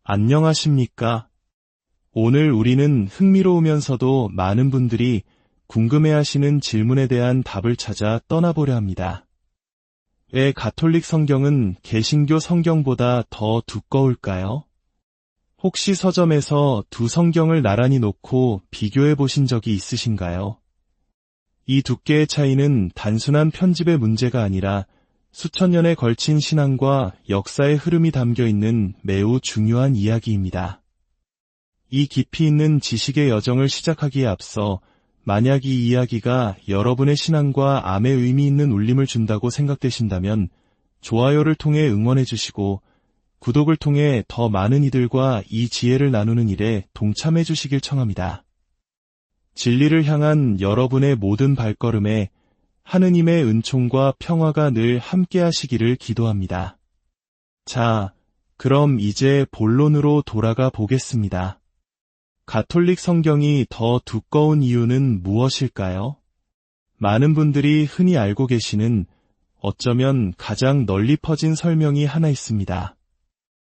안녕하십니까? 오늘 우리는 흥미로우면서도 많은 분들이 궁금해하시는 질문에 대한 답을 찾아 떠나보려 합니다. 왜 가톨릭 성경은 개신교 성경보다 더 두꺼울까요? 혹시 서점에서 두 성경을 나란히 놓고 비교해 보신 적이 있으신가요? 이 두께의 차이는 단순한 편집의 문제가 아니라 수천 년에 걸친 신앙과 역사의 흐름이 담겨 있는 매우 중요한 이야기입니다. 이 깊이 있는 지식의 여정을 시작하기에 앞서 만약 이 이야기가 여러분의 신앙과 암에 의미 있는 울림을 준다고 생각되신다면 좋아요를 통해 응원해 주시고 구독을 통해 더 많은 이들과 이 지혜를 나누는 일에 동참해 주시길 청합니다. 진리를 향한 여러분의 모든 발걸음에 하느님의 은총과 평화가 늘 함께 하시기를 기도합니다. 자, 그럼 이제 본론으로 돌아가 보겠습니다. 가톨릭 성경이 더 두꺼운 이유는 무엇일까요? 많은 분들이 흔히 알고 계시는 어쩌면 가장 널리 퍼진 설명이 하나 있습니다.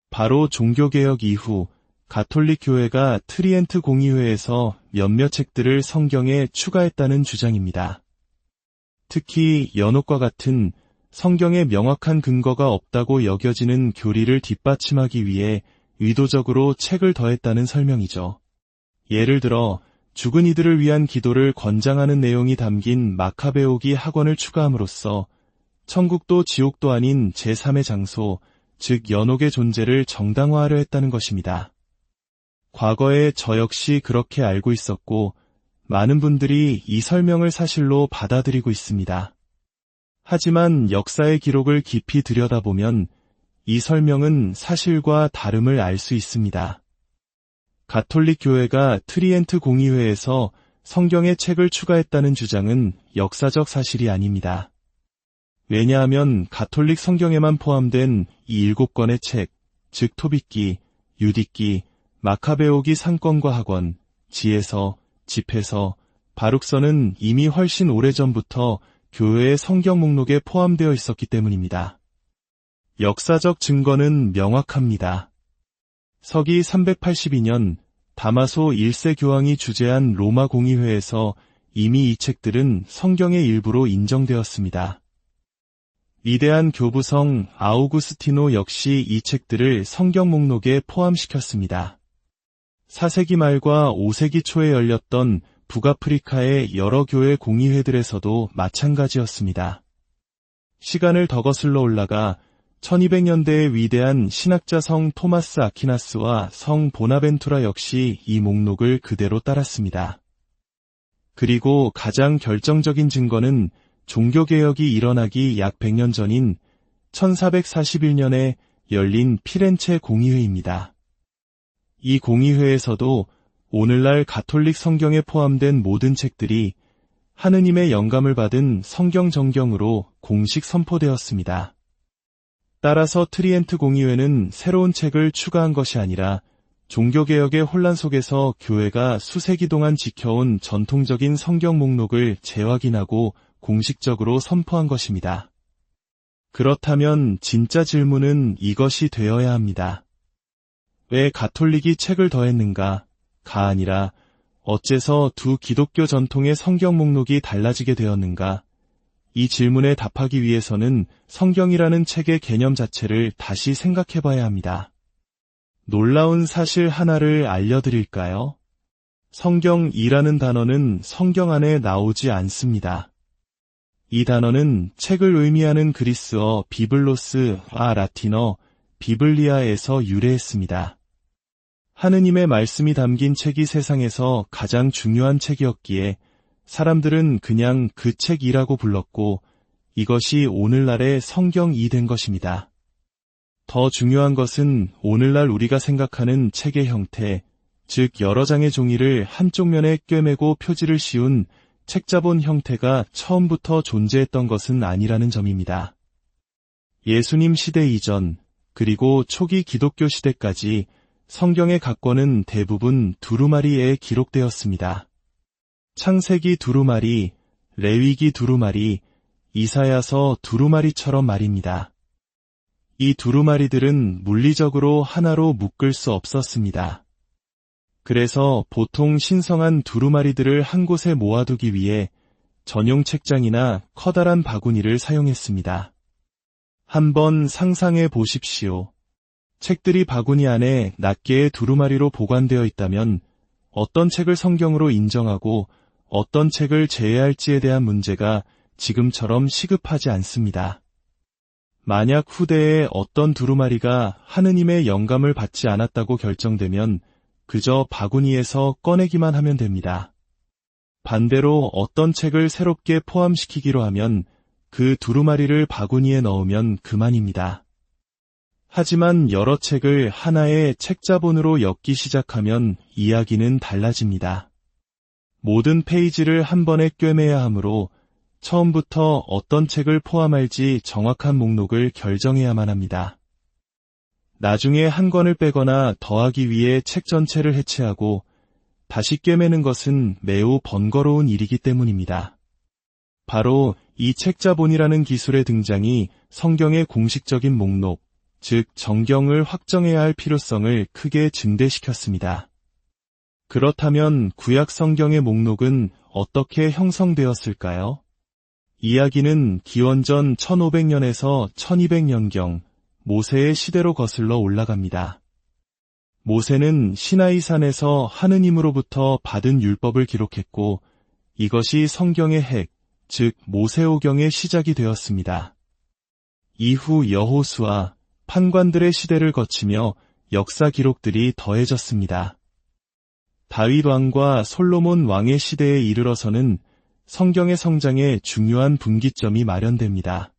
바로 종교개혁 이후 가톨릭 교회가 트리엔트 공의회에서 몇몇 책들을 성경에 추가했다는 주장입니다. 특히 연옥과 같은 성경에 명확한 근거가 없다고 여겨지는 교리를 뒷받침하기 위해 의도적으로 책을 더했다는 설명이죠. 예를 들어 죽은 이들을 위한 기도를 권장하는 내용이 담긴 마카베오기 학원을 추가함으로써 천국도 지옥도 아닌 제3의 장소, 즉 연옥의 존재를 정당화하려 했다는 것입니다. 과거에 저 역시 그렇게 알고 있었고 많은 분들이 이 설명을 사실로 받아들이고 있습니다. 하지만 역사의 기록을 깊이 들여다보면 이 설명은 사실과 다름을 알 수 있습니다. 가톨릭 교회가 트리엔트 공의회에서 성경에 책을 추가했다는 주장은 역사적 사실이 아닙니다. 왜냐하면 가톨릭 성경에만 포함된 이 7권의 책, 즉 토빗기, 유딕기, 마카베오기 상권과 학원, 지혜서, 집회서, 바룩서는 이미 훨씬 오래전부터 교회의 성경 목록에 포함되어 있었기 때문입니다. 역사적 증거는 명확합니다. 서기 382년 다마소 1세 교황이 주재한 로마 공의회에서 이미 이 책들은 성경의 일부로 인정되었습니다. 위대한 교부성 아우구스티노 역시 이 책들을 성경 목록에 포함시켰습니다. 4세기 말과 5세기 초에 열렸던 북아프리카의 여러 교회 공의회들에서도 마찬가지였습니다. 시간을 더 거슬러 올라가 1200년대의 위대한 신학자 성 토마스 아퀴나스와 성 보나벤투라 역시 이 목록을 그대로 따랐습니다. 그리고 가장 결정적인 증거는 종교개혁이 일어나기 약 100년 전인 1441년에 열린 피렌체 공의회입니다. 이 공의회에서도 오늘날 가톨릭 성경에 포함된 모든 책들이 하느님의 영감을 받은 성경 정경으로 공식 선포되었습니다. 따라서 트리엔트 공의회는 새로운 책을 추가한 것이 아니라 종교개혁의 혼란 속에서 교회가 수세기 동안 지켜온 전통적인 성경 목록을 재확인하고 공식적으로 선포한 것입니다. 그렇다면 진짜 질문은 이것이 되어야 합니다. 왜 가톨릭이 책을 더했는가? 가 아니라 어째서 두 기독교 전통의 성경 목록이 달라지게 되었는가? 이 질문에 답하기 위해서는 성경이라는 책의 개념 자체를 다시 생각해봐야 합니다. 놀라운 사실 하나를 알려드릴까요? 성경이라는 단어는 성경 안에 나오지 않습니다. 이 단어는 책을 의미하는 그리스어 비블로스와 라틴어 비블리아에서 유래했습니다. 하느님의 말씀이 담긴 책이 세상에서 가장 중요한 책이었기에 사람들은 그냥 그 책이라고 불렀고 이것이 오늘날의 성경이 된 것입니다. 더 중요한 것은 오늘날 우리가 생각하는 책의 형태, 즉 여러 장의 종이를 한쪽 면에 꿰매고 표지를 씌운 책자본 형태가 처음부터 존재했던 것은 아니라는 점입니다. 예수님 시대 이전, 그리고 초기 기독교 시대까지 성경의 각권은 대부분 두루마리에 기록되었습니다. 창세기 두루마리, 레위기 두루마리, 이사야서 두루마리처럼 말입니다. 이 두루마리들은 물리적으로 하나로 묶을 수 없었습니다. 그래서 보통 신성한 두루마리들을 한 곳에 모아두기 위해 전용 책장이나 커다란 바구니를 사용했습니다. 한번 상상해 보십시오. 책들이 바구니 안에 낱개의 두루마리로 보관되어 있다면 어떤 책을 성경으로 인정하고 어떤 책을 제외할지에 대한 문제가 지금처럼 시급하지 않습니다. 만약 후대에 어떤 두루마리가 하느님의 영감을 받지 않았다고 결정되면 그저 바구니에서 꺼내기만 하면 됩니다. 반대로 어떤 책을 새롭게 포함시키기로 하면 그 두루마리를 바구니에 넣으면 그만입니다. 하지만 여러 책을 하나의 책자본으로 엮기 시작하면 이야기는 달라집니다. 모든 페이지를 한 번에 꿰매야 하므로 처음부터 어떤 책을 포함할지 정확한 목록을 결정해야만 합니다. 나중에 한 권을 빼거나 더하기 위해 책 전체를 해체하고 다시 꿰매는 것은 매우 번거로운 일이기 때문입니다. 바로 이 책자본이라는 기술의 등장이 성경의 공식적인 목록, 즉 정경을 확정해야 할 필요성을 크게 증대시켰습니다. 그렇다면 구약 성경의 목록은 어떻게 형성되었을까요? 이야기는 기원전 1500년에서 1200년경 모세의 시대로 거슬러 올라갑니다. 모세는 시나이산에서 하느님으로부터 받은 율법을 기록했고 이것이 성경의 핵, 즉 모세오경의 시작이 되었습니다. 이후 여호수아, 판관들의 시대를 거치며 역사 기록들이 더해졌습니다. 다윗 왕과 솔로몬 왕의 시대에 이르러서는 성경의 성장에 중요한 분기점이 마련됩니다.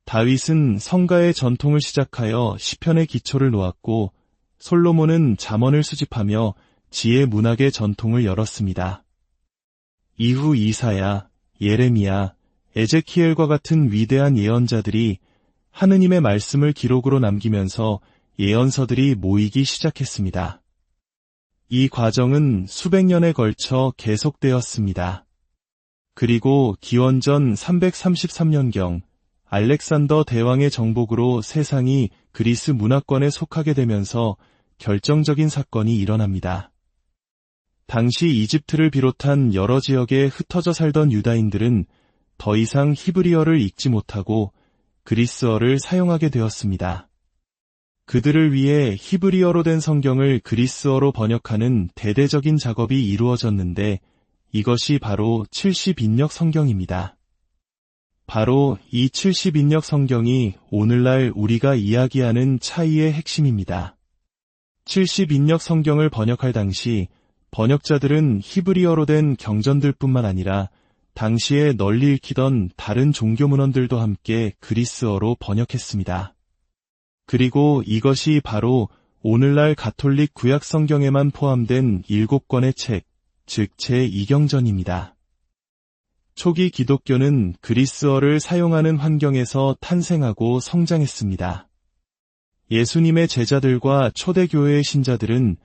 다윗은 성가의 전통을 시작하여 시편의 기초를 놓았고 솔로몬은 잠언을 수집하며 지혜 문학의 전통을 열었습니다. 이후 이사야, 예레미야, 에제키엘과 같은 위대한 예언자들이 하느님의 말씀을 기록으로 남기면서 예언서들이 모이기 시작했습니다. 이 과정은 수백 년에 걸쳐 계속되었습니다. 그리고 기원전 333년경 알렉산더 대왕의 정복으로 세상이 그리스 문화권에 속하게 되면서 결정적인 사건이 일어납니다. 당시 이집트를 비롯한 여러 지역에 흩어져 살던 유다인들은 더 이상 히브리어를 읽지 못하고 그리스어를 사용하게 되었습니다. 그들을 위해 히브리어로 된 성경을 그리스어로 번역하는 대대적인 작업이 이루어졌는데 이것이 바로 70인역 성경입니다. 바로 이 70인역 성경이 오늘날 우리가 이야기하는 차이의 핵심입니다. 70인역 성경을 번역할 당시 번역자들은 히브리어로 된 경전들뿐만 아니라 당시에 널리 읽히던 다른 종교 문헌들도 함께 그리스어로 번역했습니다. 그리고 이것이 바로 오늘날 가톨릭 구약 성경에만 포함된 7권의 책, 즉 제2경전입니다. 초기 기독교는 그리스어를 사용하는 환경에서 탄생하고 성장했습니다. 예수님의 제자들과 초대교회의 신자들은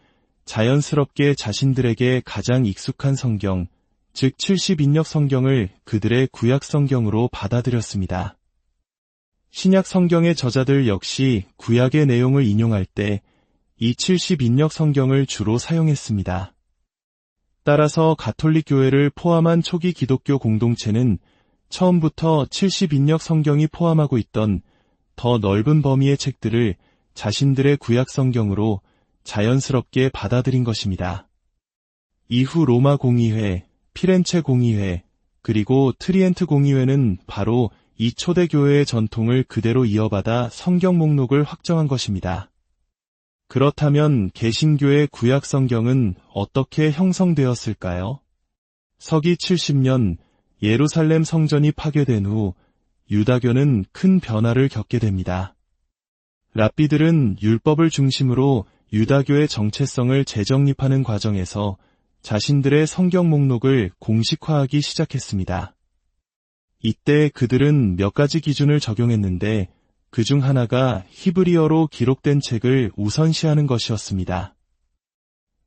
자연스럽게 자신들에게 가장 익숙한 성경, 즉 70인역 성경을 그들의 구약 성경으로 받아들였습니다. 신약 성경의 저자들 역시 구약의 내용을 인용할 때 이 70인역 성경을 주로 사용했습니다. 따라서 가톨릭 교회를 포함한 초기 기독교 공동체는 처음부터 70인역 성경이 포함하고 있던 더 넓은 범위의 책들을 자신들의 구약 성경으로 자연스럽게 받아들인 것입니다. 이후 로마 공의회, 피렌체 공의회, 그리고 트리엔트 공의회는 바로 이 초대교회의 전통을 그대로 이어받아 성경 목록을 확정한 것입니다. 그렇다면 개신교의 구약 성경은 어떻게 형성되었을까요? 서기 70년 예루살렘 성전이 파괴된 후 유다교는 큰 변화를 겪게 됩니다. 랍비들은 율법을 중심으로 유다교의 정체성을 재정립하는 과정에서 자신들의 성경 목록을 공식화하기 시작했습니다. 이때 그들은 몇 가지 기준을 적용했는데 그중 하나가 히브리어로 기록된 책을 우선시하는 것이었습니다.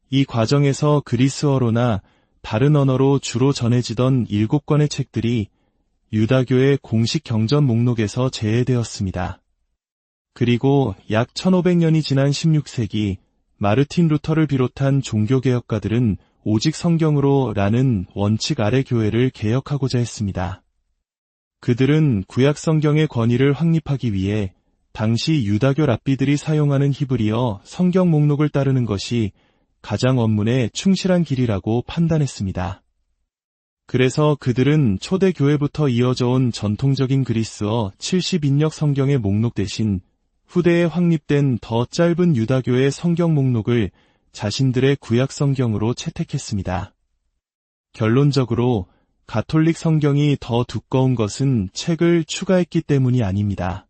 이 과정에서 그리스어로나 다른 언어로 주로 전해지던 7권의 책들이 유다교의 공식 경전 목록에서 제외되었습니다. 그리고 약 1500년이 지난 16세기 마르틴 루터를 비롯한 종교개혁가들은 오직 성경으로 라는 원칙 아래 교회를 개혁하고자 했습니다. 그들은 구약 성경의 권위를 확립하기 위해 당시 유다교 랍비들이 사용하는 히브리어 성경 목록을 따르는 것이 가장 원문에 충실한 길이라고 판단했습니다. 그래서 그들은 초대교회부터 이어져 온 전통적인 그리스어 70인역 성경의 목록 대신 후대에 확립된 더 짧은 유다교의 성경 목록을 자신들의 구약 성경으로 채택했습니다. 결론적으로 가톨릭 성경이 더 두꺼운 것은 책을 추가했기 때문이 아닙니다.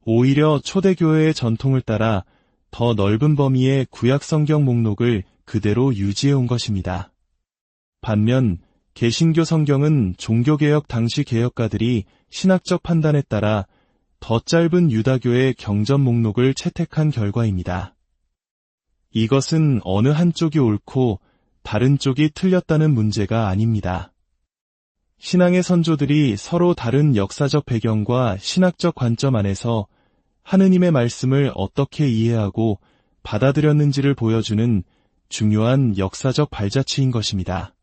오히려 초대교회의 전통을 따라 더 넓은 범위의 구약 성경 목록을 그대로 유지해온 것입니다. 반면 개신교 성경은 종교개혁 당시 개혁가들이 신학적 판단에 따라 더 짧은 유다교의 경전 목록을 채택한 결과입니다. 이것은 어느 한쪽이 옳고 다른 쪽이 틀렸다는 문제가 아닙니다. 신앙의 선조들이 서로 다른 역사적 배경과 신학적 관점 안에서 하느님의 말씀을 어떻게 이해하고 받아들였는지를 보여주는 중요한 역사적 발자취인 것입니다.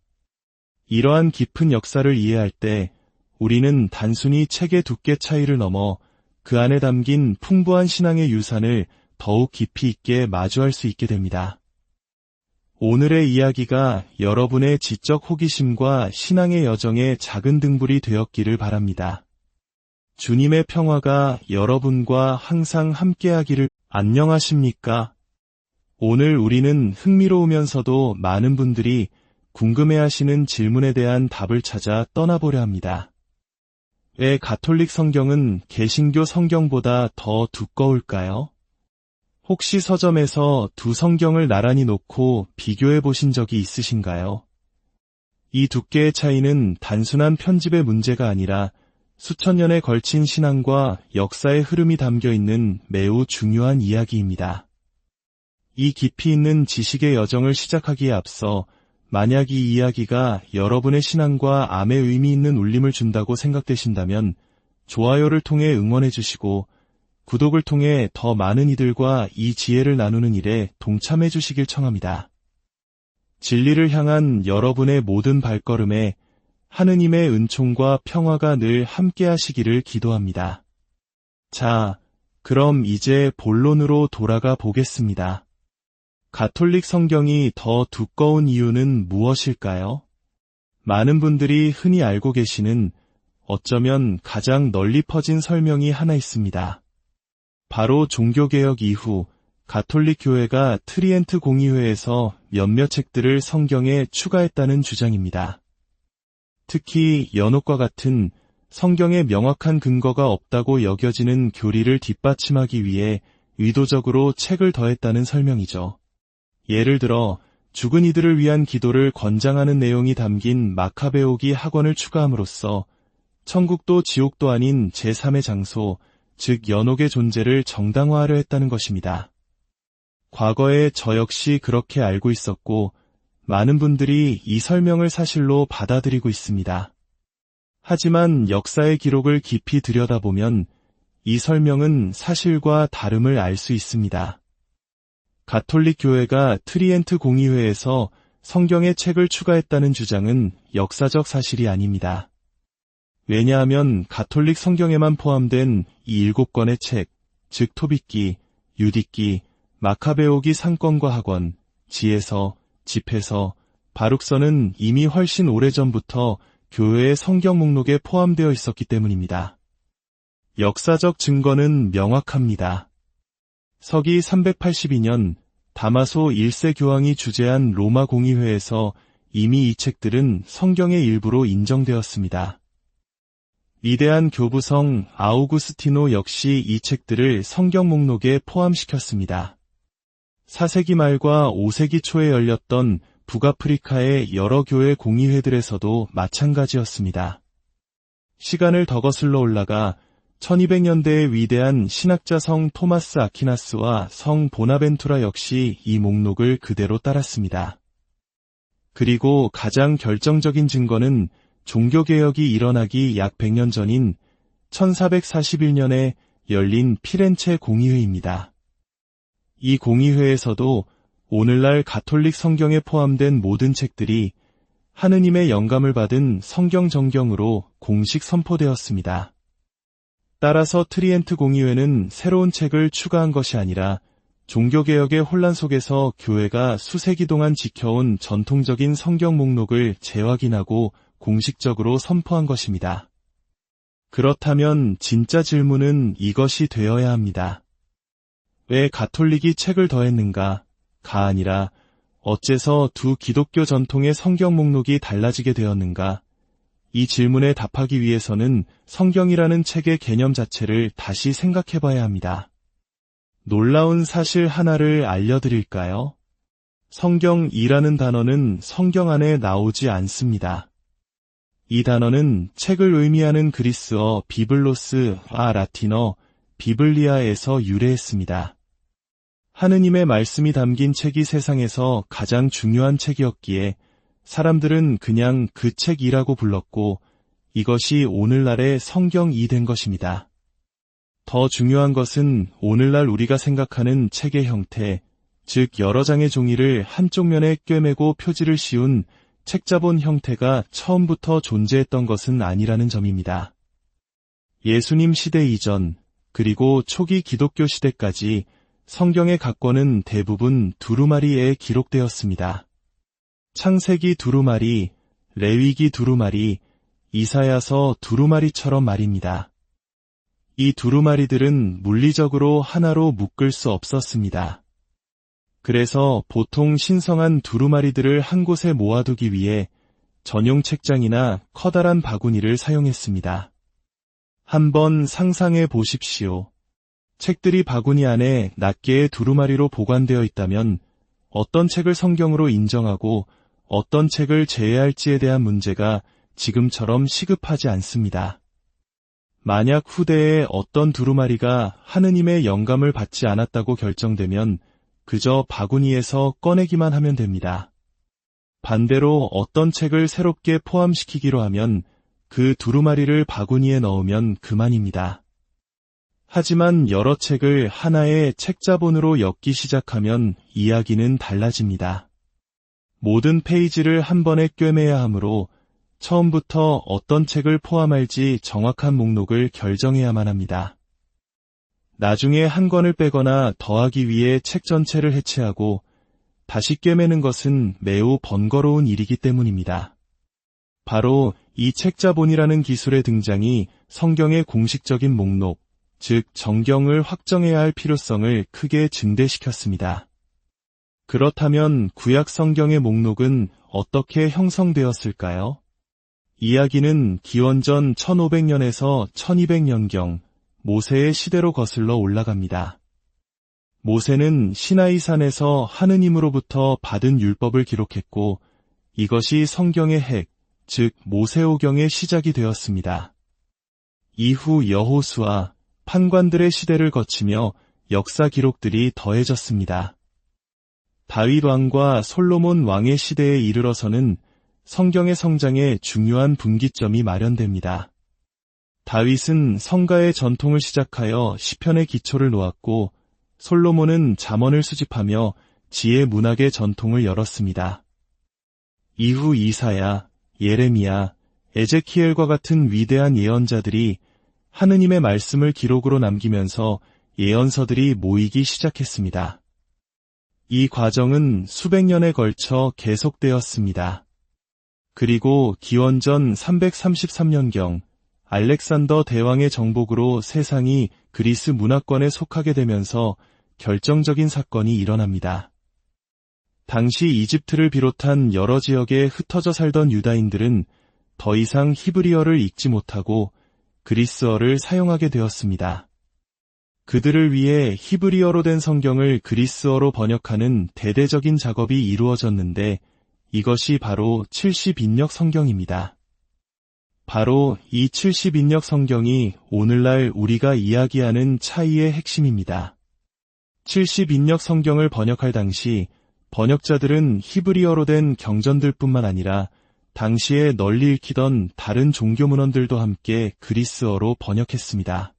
이러한 깊은 역사를 이해할 때 우리는 단순히 책의 두께 차이를 넘어 그 안에 담긴 풍부한 신앙의 유산을 더욱 깊이 있게 마주할 수 있게 됩니다. 오늘의 이야기가 여러분의 지적 호기심과 신앙의 여정에 작은 등불이 되었기를 바랍니다. 주님의 평화가 여러분과 항상 함께하기를. 안녕하십니까? 오늘 우리는 흥미로우면서도 많은 분들이 궁금해하시는 질문에 대한 답을 찾아 떠나보려 합니다. 왜 가톨릭 성경은 개신교 성경보다 더 두꺼울까요? 혹시 서점에서 두 성경을 나란히 놓고 비교해 보신 적이 있으신가요? 이 두께의 차이는 단순한 편집의 문제가 아니라 수천 년에 걸친 신앙과 역사의 흐름이 담겨 있는 매우 중요한 이야기입니다. 이 깊이 있는 지식의 여정을 시작하기에 앞서 만약 이 이야기가 여러분의 신앙과 암에 의미 있는 울림을 준다고 생각되신다면 좋아요를 통해 응원해 주시고 구독을 통해 더 많은 이들과 이 지혜를 나누는 일에 동참해 주시길 청합니다. 진리를 향한 여러분의 모든 발걸음에 하느님의 은총과 평화가 늘 함께 하시기를 기도합니다. 자, 그럼 이제 본론으로 돌아가 보겠습니다. 가톨릭 성경이 더 두꺼운 이유는 무엇일까요? 많은 분들이 흔히 알고 계시는 어쩌면 가장 널리 퍼진 설명이 하나 있습니다. 바로 종교개혁 이후 가톨릭 교회가 트리엔트 공의회에서 몇몇 책들을 성경에 추가했다는 주장입니다. 특히 연옥과 같은 성경에 명확한 근거가 없다고 여겨지는 교리를 뒷받침하기 위해 의도적으로 책을 더했다는 설명이죠. 예를 들어 죽은 이들을 위한 기도를 권장하는 내용이 담긴 마카베오기 학원을 추가함으로써 천국도 지옥도 아닌 제3의 장소, 즉 연옥의 존재를 정당화하려 했다는 것입니다. 과거에 저 역시 그렇게 알고 있었고 많은 분들이 이 설명을 사실로 받아들이고 있습니다. 하지만 역사의 기록을 깊이 들여다보면 이 설명은 사실과 다름을 알 수 있습니다. 가톨릭 교회가 트리엔트 공의회에서 성경의 책을 추가했다는 주장은 역사적 사실이 아닙니다. 왜냐하면 가톨릭 성경에만 포함된 이 7권의 책, 즉 토빗기, 유딕기, 마카베오기 상권과 학원, 지혜서, 집회서, 바룩서는 이미 훨씬 오래전부터 교회의 성경 목록에 포함되어 있었기 때문입니다. 역사적 증거는 명확합니다. 서기 382년 다마소 1세 교황이 주재한 로마 공의회에서 이미 이 책들은 성경의 일부로 인정되었습니다. 위대한 교부성 아우구스티노 역시 이 책들을 성경 목록에 포함시켰습니다. 4세기 말과 5세기 초에 열렸던 북아프리카의 여러 교회 공의회들에서도 마찬가지였습니다. 시간을 더 거슬러 올라가 1200년대의 위대한 신학자 성 토마스 아퀴나스와 성 보나벤투라 역시 이 목록을 그대로 따랐습니다. 그리고 가장 결정적인 증거는 종교개혁이 일어나기 약 100년 전인 1441년에 열린 피렌체 공의회입니다. 이 공의회에서도 오늘날 가톨릭 성경에 포함된 모든 책들이 하느님의 영감을 받은 성경 정경으로 공식 선포되었습니다. 따라서 트리엔트 공의회는 새로운 책을 추가한 것이 아니라 종교개혁의 혼란 속에서 교회가 수세기 동안 지켜온 전통적인 성경 목록을 재확인하고 공식적으로 선포한 것입니다. 그렇다면 진짜 질문은 이것이 되어야 합니다. 왜 가톨릭이 책을 더했는가? 가 아니라 어째서 두 기독교 전통의 성경 목록이 달라지게 되었는가? 이 질문에 답하기 위해서는 성경이라는 책의 개념 자체를 다시 생각해봐야 합니다. 놀라운 사실 하나를 알려드릴까요? 성경이라는 단어는 성경 안에 나오지 않습니다. 이 단어는 책을 의미하는 그리스어 비블로스와 라틴어 비블리아에서 유래했습니다. 하느님의 말씀이 담긴 책이 세상에서 가장 중요한 책이었기에 사람들은 그냥 그 책이라고 불렀고 이것이 오늘날의 성경이 된 것입니다. 더 중요한 것은 오늘날 우리가 생각하는 책의 형태, 즉 여러 장의 종이를 한쪽 면에 꿰매고 표지를 씌운 책자본 형태가 처음부터 존재했던 것은 아니라는 점입니다. 예수님 시대 이전, 그리고 초기 기독교 시대까지 성경의 각 권은 대부분 두루마리에 기록되었습니다. 창세기 두루마리, 레위기 두루마리, 이사야서 두루마리처럼 말입니다. 이 두루마리들은 물리적으로 하나로 묶을 수 없었습니다. 그래서 보통 신성한 두루마리들을 한 곳에 모아두기 위해 전용 책장이나 커다란 바구니를 사용했습니다. 한번 상상해 보십시오. 책들이 바구니 안에 낱개의 두루마리로 보관되어 있다면 어떤 책을 성경으로 인정하고 어떤 책을 제외할지에 대한 문제가 지금처럼 시급하지 않습니다. 만약 후대에 어떤 두루마리가 하느님의 영감을 받지 않았다고 결정되면 그저 바구니에서 꺼내기만 하면 됩니다. 반대로 어떤 책을 새롭게 포함시키기로 하면 그 두루마리를 바구니에 넣으면 그만입니다. 하지만 여러 책을 하나의 책자본으로 엮기 시작하면 이야기는 달라집니다. 모든 페이지를 한 번에 꿰매야 하므로 처음부터 어떤 책을 포함할지 정확한 목록을 결정해야만 합니다. 나중에 한 권을 빼거나 더하기 위해 책 전체를 해체하고 다시 꿰매는 것은 매우 번거로운 일이기 때문입니다. 바로 이 책자본이라는 기술의 등장이 성경의 공식적인 목록, 즉 정경을 확정해야 할 필요성을 크게 증대시켰습니다. 그렇다면 구약 성경의 목록은 어떻게 형성되었을까요? 이야기는 기원전 1500년에서 1200년경 모세의 시대로 거슬러 올라갑니다. 모세는 시나이산에서 하느님으로부터 받은 율법을 기록했고 이것이 성경의 핵, 즉 모세오경의 시작이 되었습니다. 이후 여호수아, 판관들의 시대를 거치며 역사 기록들이 더해졌습니다. 다윗 왕과 솔로몬 왕의 시대에 이르러서는 성경의 성장에 중요한 분기점이 마련됩니다. 다윗은 성가의 전통을 시작하여 시편의 기초를 놓았고 솔로몬은 잠언을 수집하며 지혜 문학의 전통을 열었습니다. 이후 이사야, 예레미야, 에제키엘과 같은 위대한 예언자들이 하느님의 말씀을 기록으로 남기면서 예언서들이 모이기 시작했습니다. 이 과정은 수백 년에 걸쳐 계속되었습니다. 그리고 기원전 333년경 알렉산더 대왕의 정복으로 세상이 그리스 문화권에 속하게 되면서 결정적인 사건이 일어납니다. 당시 이집트를 비롯한 여러 지역에 흩어져 살던 유다인들은 더 이상 히브리어를 읽지 못하고 그리스어를 사용하게 되었습니다. 그들을 위해 히브리어로 된 성경을 그리스어로 번역하는 대대적인 작업이 이루어졌는데 이것이 바로 70인역 성경입니다. 바로 이 70인역 성경이 오늘날 우리가 이야기하는 차이의 핵심입니다. 70인역 성경을 번역할 당시 번역자들은 히브리어로 된 경전들뿐만 아니라 당시에 널리 읽히던 다른 종교 문헌들도 함께 그리스어로 번역했습니다.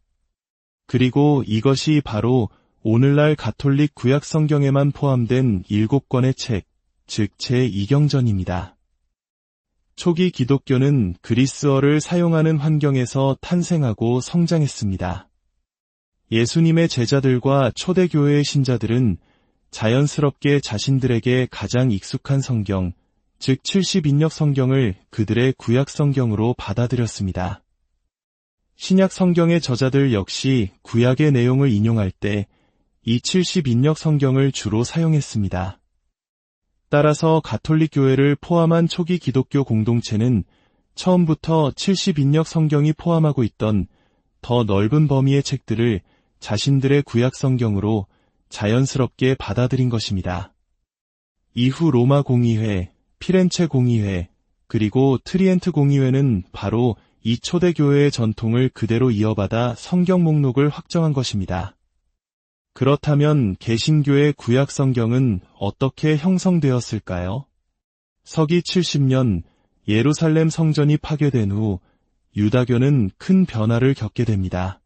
그리고 이것이 바로 오늘날 가톨릭 구약 성경에만 포함된 7권의 책, 즉 제2경전입니다. 초기 기독교는 그리스어를 사용하는 환경에서 탄생하고 성장했습니다. 예수님의 제자들과 초대교회의 신자들은 자연스럽게 자신들에게 가장 익숙한 성경, 즉 70인역 성경을 그들의 구약 성경으로 받아들였습니다. 신약 성경의 저자들 역시 구약의 내용을 인용할 때 이 70인역 성경을 주로 사용했습니다. 따라서 가톨릭 교회를 포함한 초기 기독교 공동체는 처음부터 70인역 성경이 포함하고 있던 더 넓은 범위의 책들을 자신들의 구약 성경으로 자연스럽게 받아들인 것입니다. 이후 로마 공의회, 피렌체 공의회, 그리고 트리엔트 공의회는 바로 이 초대교회의 전통을 그대로 이어받아 성경 목록을 확정한 것입니다. 그렇다면 개신교의 구약 성경은 어떻게 형성되었을까요? 서기 70년 예루살렘 성전이 파괴된 후 유다교는 큰 변화를 겪게 됩니다.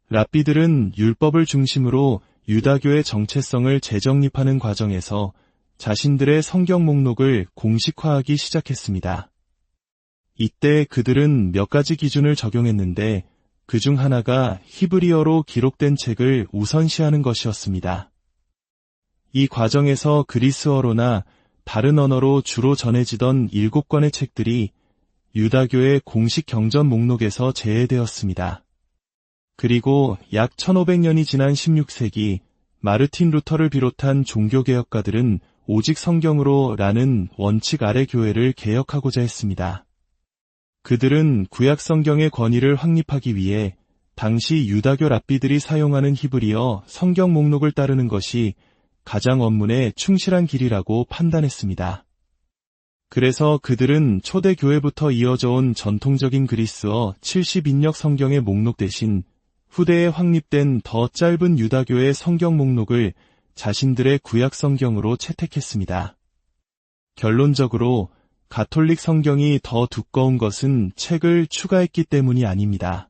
랍비들은 율법을 중심으로 유다교의 정체성을 재정립하는 과정에서 자신들의 성경 목록을 공식화하기 시작했습니다. 이때 그들은 몇 가지 기준을 적용했는데 그중 하나가 히브리어로 기록된 책을 우선시하는 것이었습니다. 이 과정에서 그리스어로나 다른 언어로 주로 전해지던 7권의 책들이 유다교의 공식 경전 목록에서 제외되었습니다. 그리고 약 1500년이 지난 16세기 마르틴 루터를 비롯한 종교개혁가들은 오직 성경으로 라는 원칙 아래 교회를 개혁하고자 했습니다. 그들은 구약 성경의 권위를 확립하기 위해 당시 유다교 랍비들이 사용하는 히브리어 성경 목록을 따르는 것이 가장 원문에 충실한 길이라고 판단했습니다. 그래서 그들은 초대교회부터 이어져 온 전통적인 그리스어 70인역 성경의 목록 대신 후대에 확립된 더 짧은 유다교의 성경 목록을 자신들의 구약 성경으로 채택했습니다. 결론적으로 가톨릭 성경이 더 두꺼운 것은 책을 추가했기 때문이 아닙니다.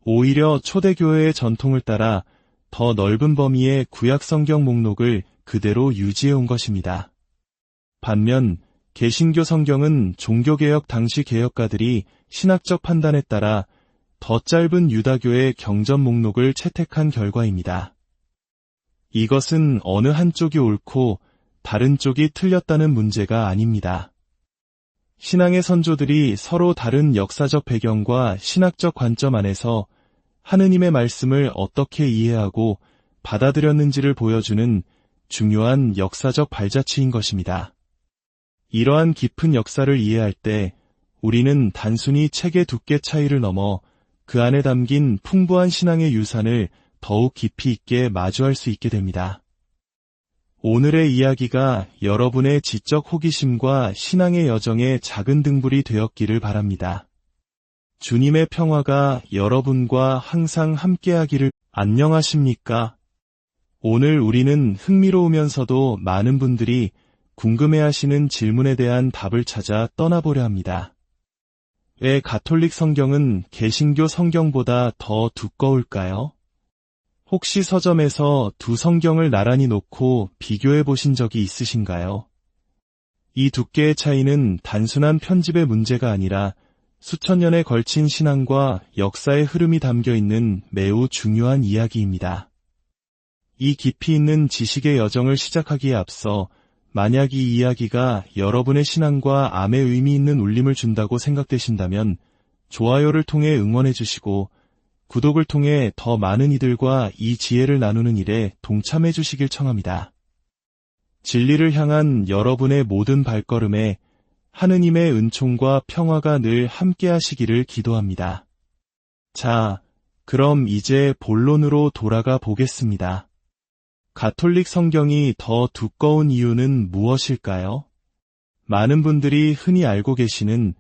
오히려 초대교회의 전통을 따라 더 넓은 범위의 구약 성경 목록을 그대로 유지해온 것입니다. 반면 개신교 성경은 종교개혁 당시 개혁가들이 신학적 판단에 따라 더 짧은 유다교의 경전 목록을 채택한 결과입니다. 이것은 어느 한쪽이 옳고 다른 쪽이 틀렸다는 문제가 아닙니다. 신앙의 선조들이 서로 다른 역사적 배경과 신학적 관점 안에서 하느님의 말씀을 어떻게 이해하고 받아들였는지를 보여주는 중요한 역사적 발자취인 것입니다. 이러한 깊은 역사를 이해할 때 우리는 단순히 책의 두께 차이를 넘어 그 안에 담긴 풍부한 신앙의 유산을 더욱 깊이 있게 마주할 수 있게 됩니다. 오늘의 이야기가 여러분의 지적 호기심과 신앙의 여정에 작은 등불이 되었기를 바랍니다. 주님의 평화가 여러분과 항상 함께하기를. 안녕하십니까? 오늘 우리는 흥미로우면서도 많은 분들이 궁금해하시는 질문에 대한 답을 찾아 떠나보려 합니다. 왜 가톨릭 성경은 개신교 성경보다 더 두꺼울까요? 혹시 서점에서 두 성경을 나란히 놓고 비교해 보신 적이 있으신가요? 이 두께의 차이는 단순한 편집의 문제가 아니라 수천 년에 걸친 신앙과 역사의 흐름이 담겨 있는 매우 중요한 이야기입니다. 이 깊이 있는 지식의 여정을 시작하기에 앞서 만약 이 이야기가 여러분의 신앙과 암에 의미 있는 울림을 준다고 생각되신다면 좋아요를 통해 응원해 주시고 구독을 통해 더 많은 이들과 이 지혜를 나누는 일에 동참해 주시길 청합니다. 진리를 향한 여러분의 모든 발걸음에 하느님의 은총과 평화가 늘 함께 하시기를 기도합니다. 자, 그럼 이제 본론으로 돌아가 보겠습니다. 가톨릭 성경이 더 두꺼운 이유는 무엇일까요? 많은 분들이 흔히 알고 계시는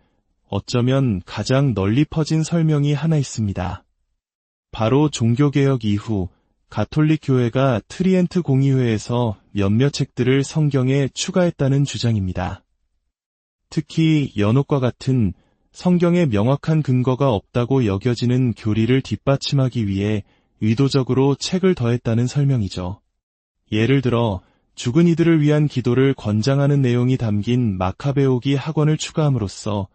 어쩌면 가장 널리 퍼진 설명이 하나 있습니다. 바로 종교개혁 이후 가톨릭 교회가 트리엔트 공의회에서 몇몇 책들을 성경에 추가했다는 주장입니다. 특히 연옥과 같은 성경에 명확한 근거가 없다고 여겨지는 교리를 뒷받침하기 위해 의도적으로 책을 더했다는 설명이죠. 예를 들어 죽은 이들을 위한 기도를 권장하는 내용이 담긴 마카베오기 학원을 추가함으로써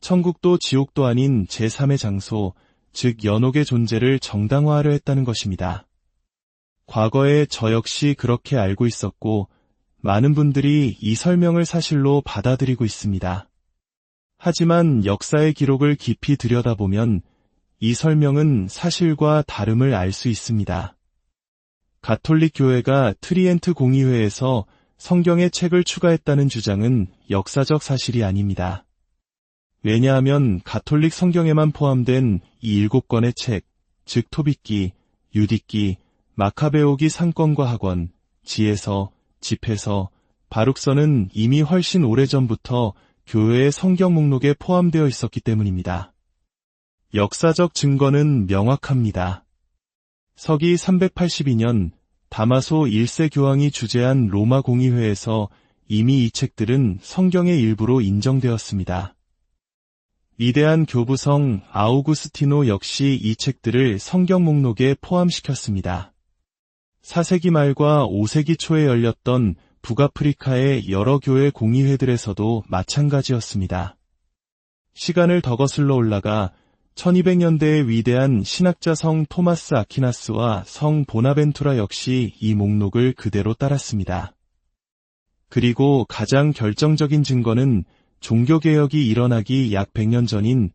천국도 지옥도 아닌 제3의 장소, 즉 연옥의 존재를 정당화하려 했다는 것입니다. 과거에 저 역시 그렇게 알고 있었고 많은 분들이 이 설명을 사실로 받아들이고 있습니다. 하지만 역사의 기록을 깊이 들여다보면 이 설명은 사실과 다름을 알 수 있습니다. 가톨릭 교회가 트리엔트 공의회에서 성경의 책을 추가했다는 주장은 역사적 사실이 아닙니다. 왜냐하면 가톨릭 성경에만 포함된 이 7권의 책, 즉 토빗기, 유딕기, 마카베오기 상권과 학원, 지혜서, 집회서, 바룩서는 이미 훨씬 오래전부터 교회의 성경 목록에 포함되어 있었기 때문입니다. 역사적 증거는 명확합니다. 서기 382년 다마소 1세 교황이 주재한 로마 공의회에서 이미 이 책들은 성경의 일부로 인정되었습니다. 위대한 교부성 아우구스티노 역시 이 책들을 성경 목록에 포함시켰습니다. 4세기 말과 5세기 초에 열렸던 북아프리카의 여러 교회 공의회들에서도 마찬가지였습니다. 시간을 더 거슬러 올라가 1200년대의 위대한 신학자 성 토마스 아퀴나스와 성 보나벤투라 역시 이 목록을 그대로 따랐습니다. 그리고 가장 결정적인 증거는 종교개혁이 일어나기 약 100년 전인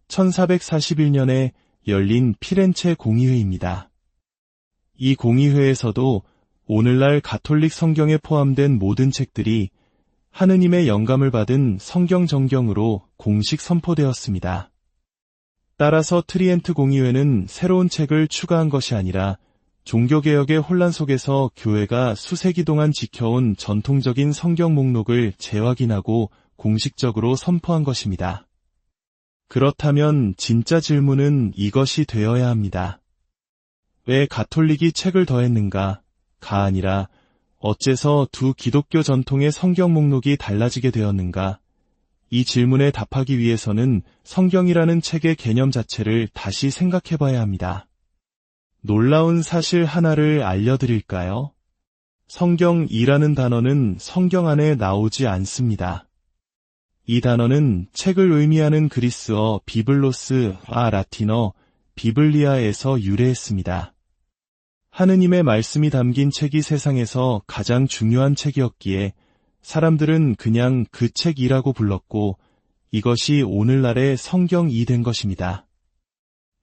1441년에 열린 피렌체 공의회입니다. 이 공의회에서도 오늘날 가톨릭 성경에 포함된 모든 책들이 하느님의 영감을 받은 성경 정경으로 공식 선포되었습니다. 따라서 트리엔트 공의회는 새로운 책을 추가한 것이 아니라 종교개혁의 혼란 속에서 교회가 수세기 동안 지켜온 전통적인 성경 목록을 재확인하고 공식적으로 선포한 것입니다. 그렇다면 진짜 질문은 이것이 되어야 합니다. 왜 가톨릭이 책을 더했는가? 가 아니라 어째서 두 기독교 전통의 성경 목록이 달라지게 되었는가? 이 질문에 답하기 위해서는 성경이라는 책의 개념 자체를 다시 생각해봐야 합니다. 놀라운 사실 하나를 알려드릴까요? 성경이라는 단어는 성경 안에 나오지 않습니다. 이 단어는 책을 의미하는 그리스어 비블로스와 라틴어 비블리아에서 유래했습니다. 하느님의 말씀이 담긴 책이 세상에서 가장 중요한 책이었기에 사람들은 그냥 그 책이라고 불렀고 이것이 오늘날의 성경이 된 것입니다.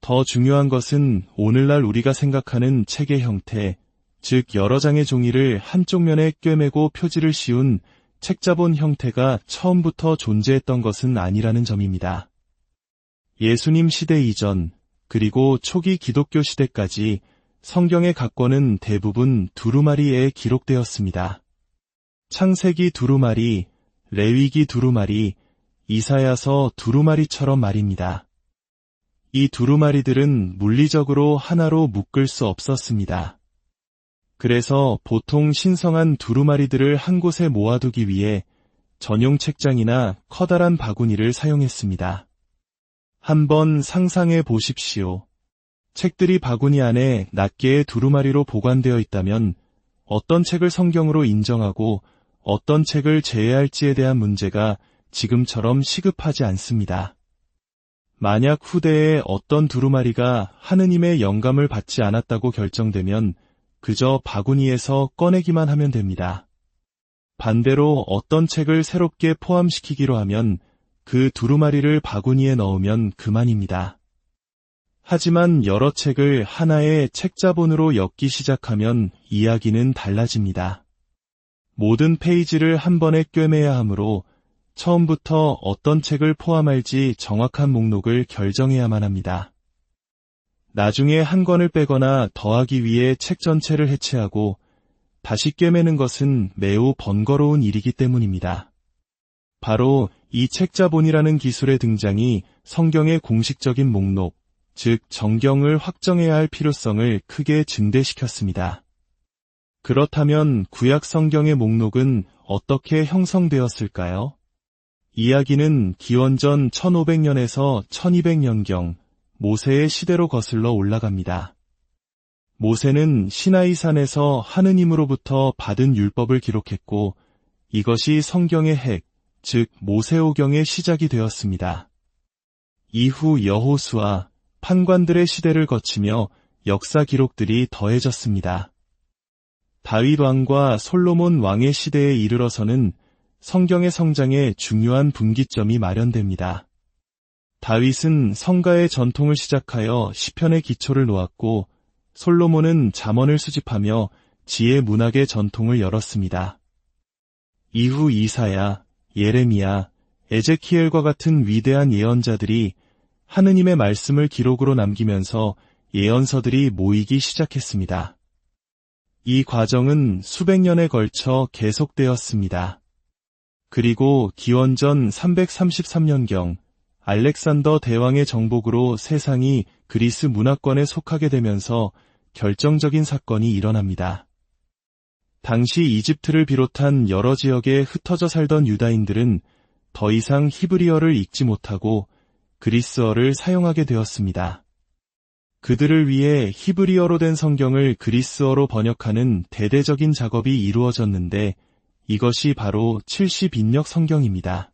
더 중요한 것은 오늘날 우리가 생각하는 책의 형태, 즉 여러 장의 종이를 한쪽 면에 꿰매고 표지를 씌운 책자본 형태가 처음부터 존재했던 것은 아니라는 점입니다. 예수님 시대 이전, 그리고 초기 기독교 시대까지 성경의 각 권은 대부분 두루마리에 기록되었습니다. 창세기 두루마리, 레위기 두루마리, 이사야서 두루마리처럼 말입니다. 이 두루마리들은 물리적으로 하나로 묶을 수 없었습니다. 그래서 보통 신성한 두루마리들을 한 곳에 모아두기 위해 전용 책장이나 커다란 바구니를 사용했습니다. 한번 상상해 보십시오. 책들이 바구니 안에 낱개의 두루마리로 보관되어 있다면 어떤 책을 성경으로 인정하고 어떤 책을 제외할지에 대한 문제가 지금처럼 시급하지 않습니다. 만약 후대에 어떤 두루마리가 하느님의 영감을 받지 않았다고 결정되면 그저 바구니에서 꺼내기만 하면 됩니다. 반대로 어떤 책을 새롭게 포함시키기로 하면 그 두루마리를 바구니에 넣으면 그만입니다. 하지만 여러 책을 하나의 책자본으로 엮기 시작하면 이야기는 달라집니다. 모든 페이지를 한 번에 꿰매야 하므로 처음부터 어떤 책을 포함할지 정확한 목록을 결정해야만 합니다. 나중에 한 권을 빼거나 더하기 위해 책 전체를 해체하고 다시 꿰매는 것은 매우 번거로운 일이기 때문입니다. 바로 이 책자본이라는 기술의 등장이 성경의 공식적인 목록, 즉 정경을 확정해야 할 필요성을 크게 증대시켰습니다. 그렇다면 구약 성경의 목록은 어떻게 형성되었을까요? 이야기는 기원전 1500년에서 1200년경 모세의 시대로 거슬러 올라갑니다. 모세는 시나이산에서 하느님으로부터 받은 율법을 기록했고 이것이 성경의 핵, 즉 모세오경의 시작이 되었습니다. 이후 여호수아, 판관들의 시대를 거치며 역사 기록들이 더해졌습니다. 다윗 왕과 솔로몬 왕의 시대에 이르러서는 성경의 성장에 중요한 분기점이 마련됩니다. 다윗은 성가의 전통을 시작하여 시편의 기초를 놓았고 솔로몬은 잠언을 수집하며 지혜 문학의 전통을 열었습니다. 이후 이사야, 예레미야, 에제키엘과 같은 위대한 예언자들이 하느님의 말씀을 기록으로 남기면서 예언서들이 모이기 시작했습니다. 이 과정은 수백 년에 걸쳐 계속되었습니다. 그리고 기원전 333년경 알렉산더 대왕의 정복으로 세상이 그리스 문화권에 속하게 되면서 결정적인 사건이 일어납니다. 당시 이집트를 비롯한 여러 지역에 흩어져 살던 유다인들은 더 이상 히브리어를 읽지 못하고 그리스어를 사용하게 되었습니다. 그들을 위해 히브리어로 된 성경을 그리스어로 번역하는 대대적인 작업이 이루어졌는데 이것이 바로 70인역 성경입니다.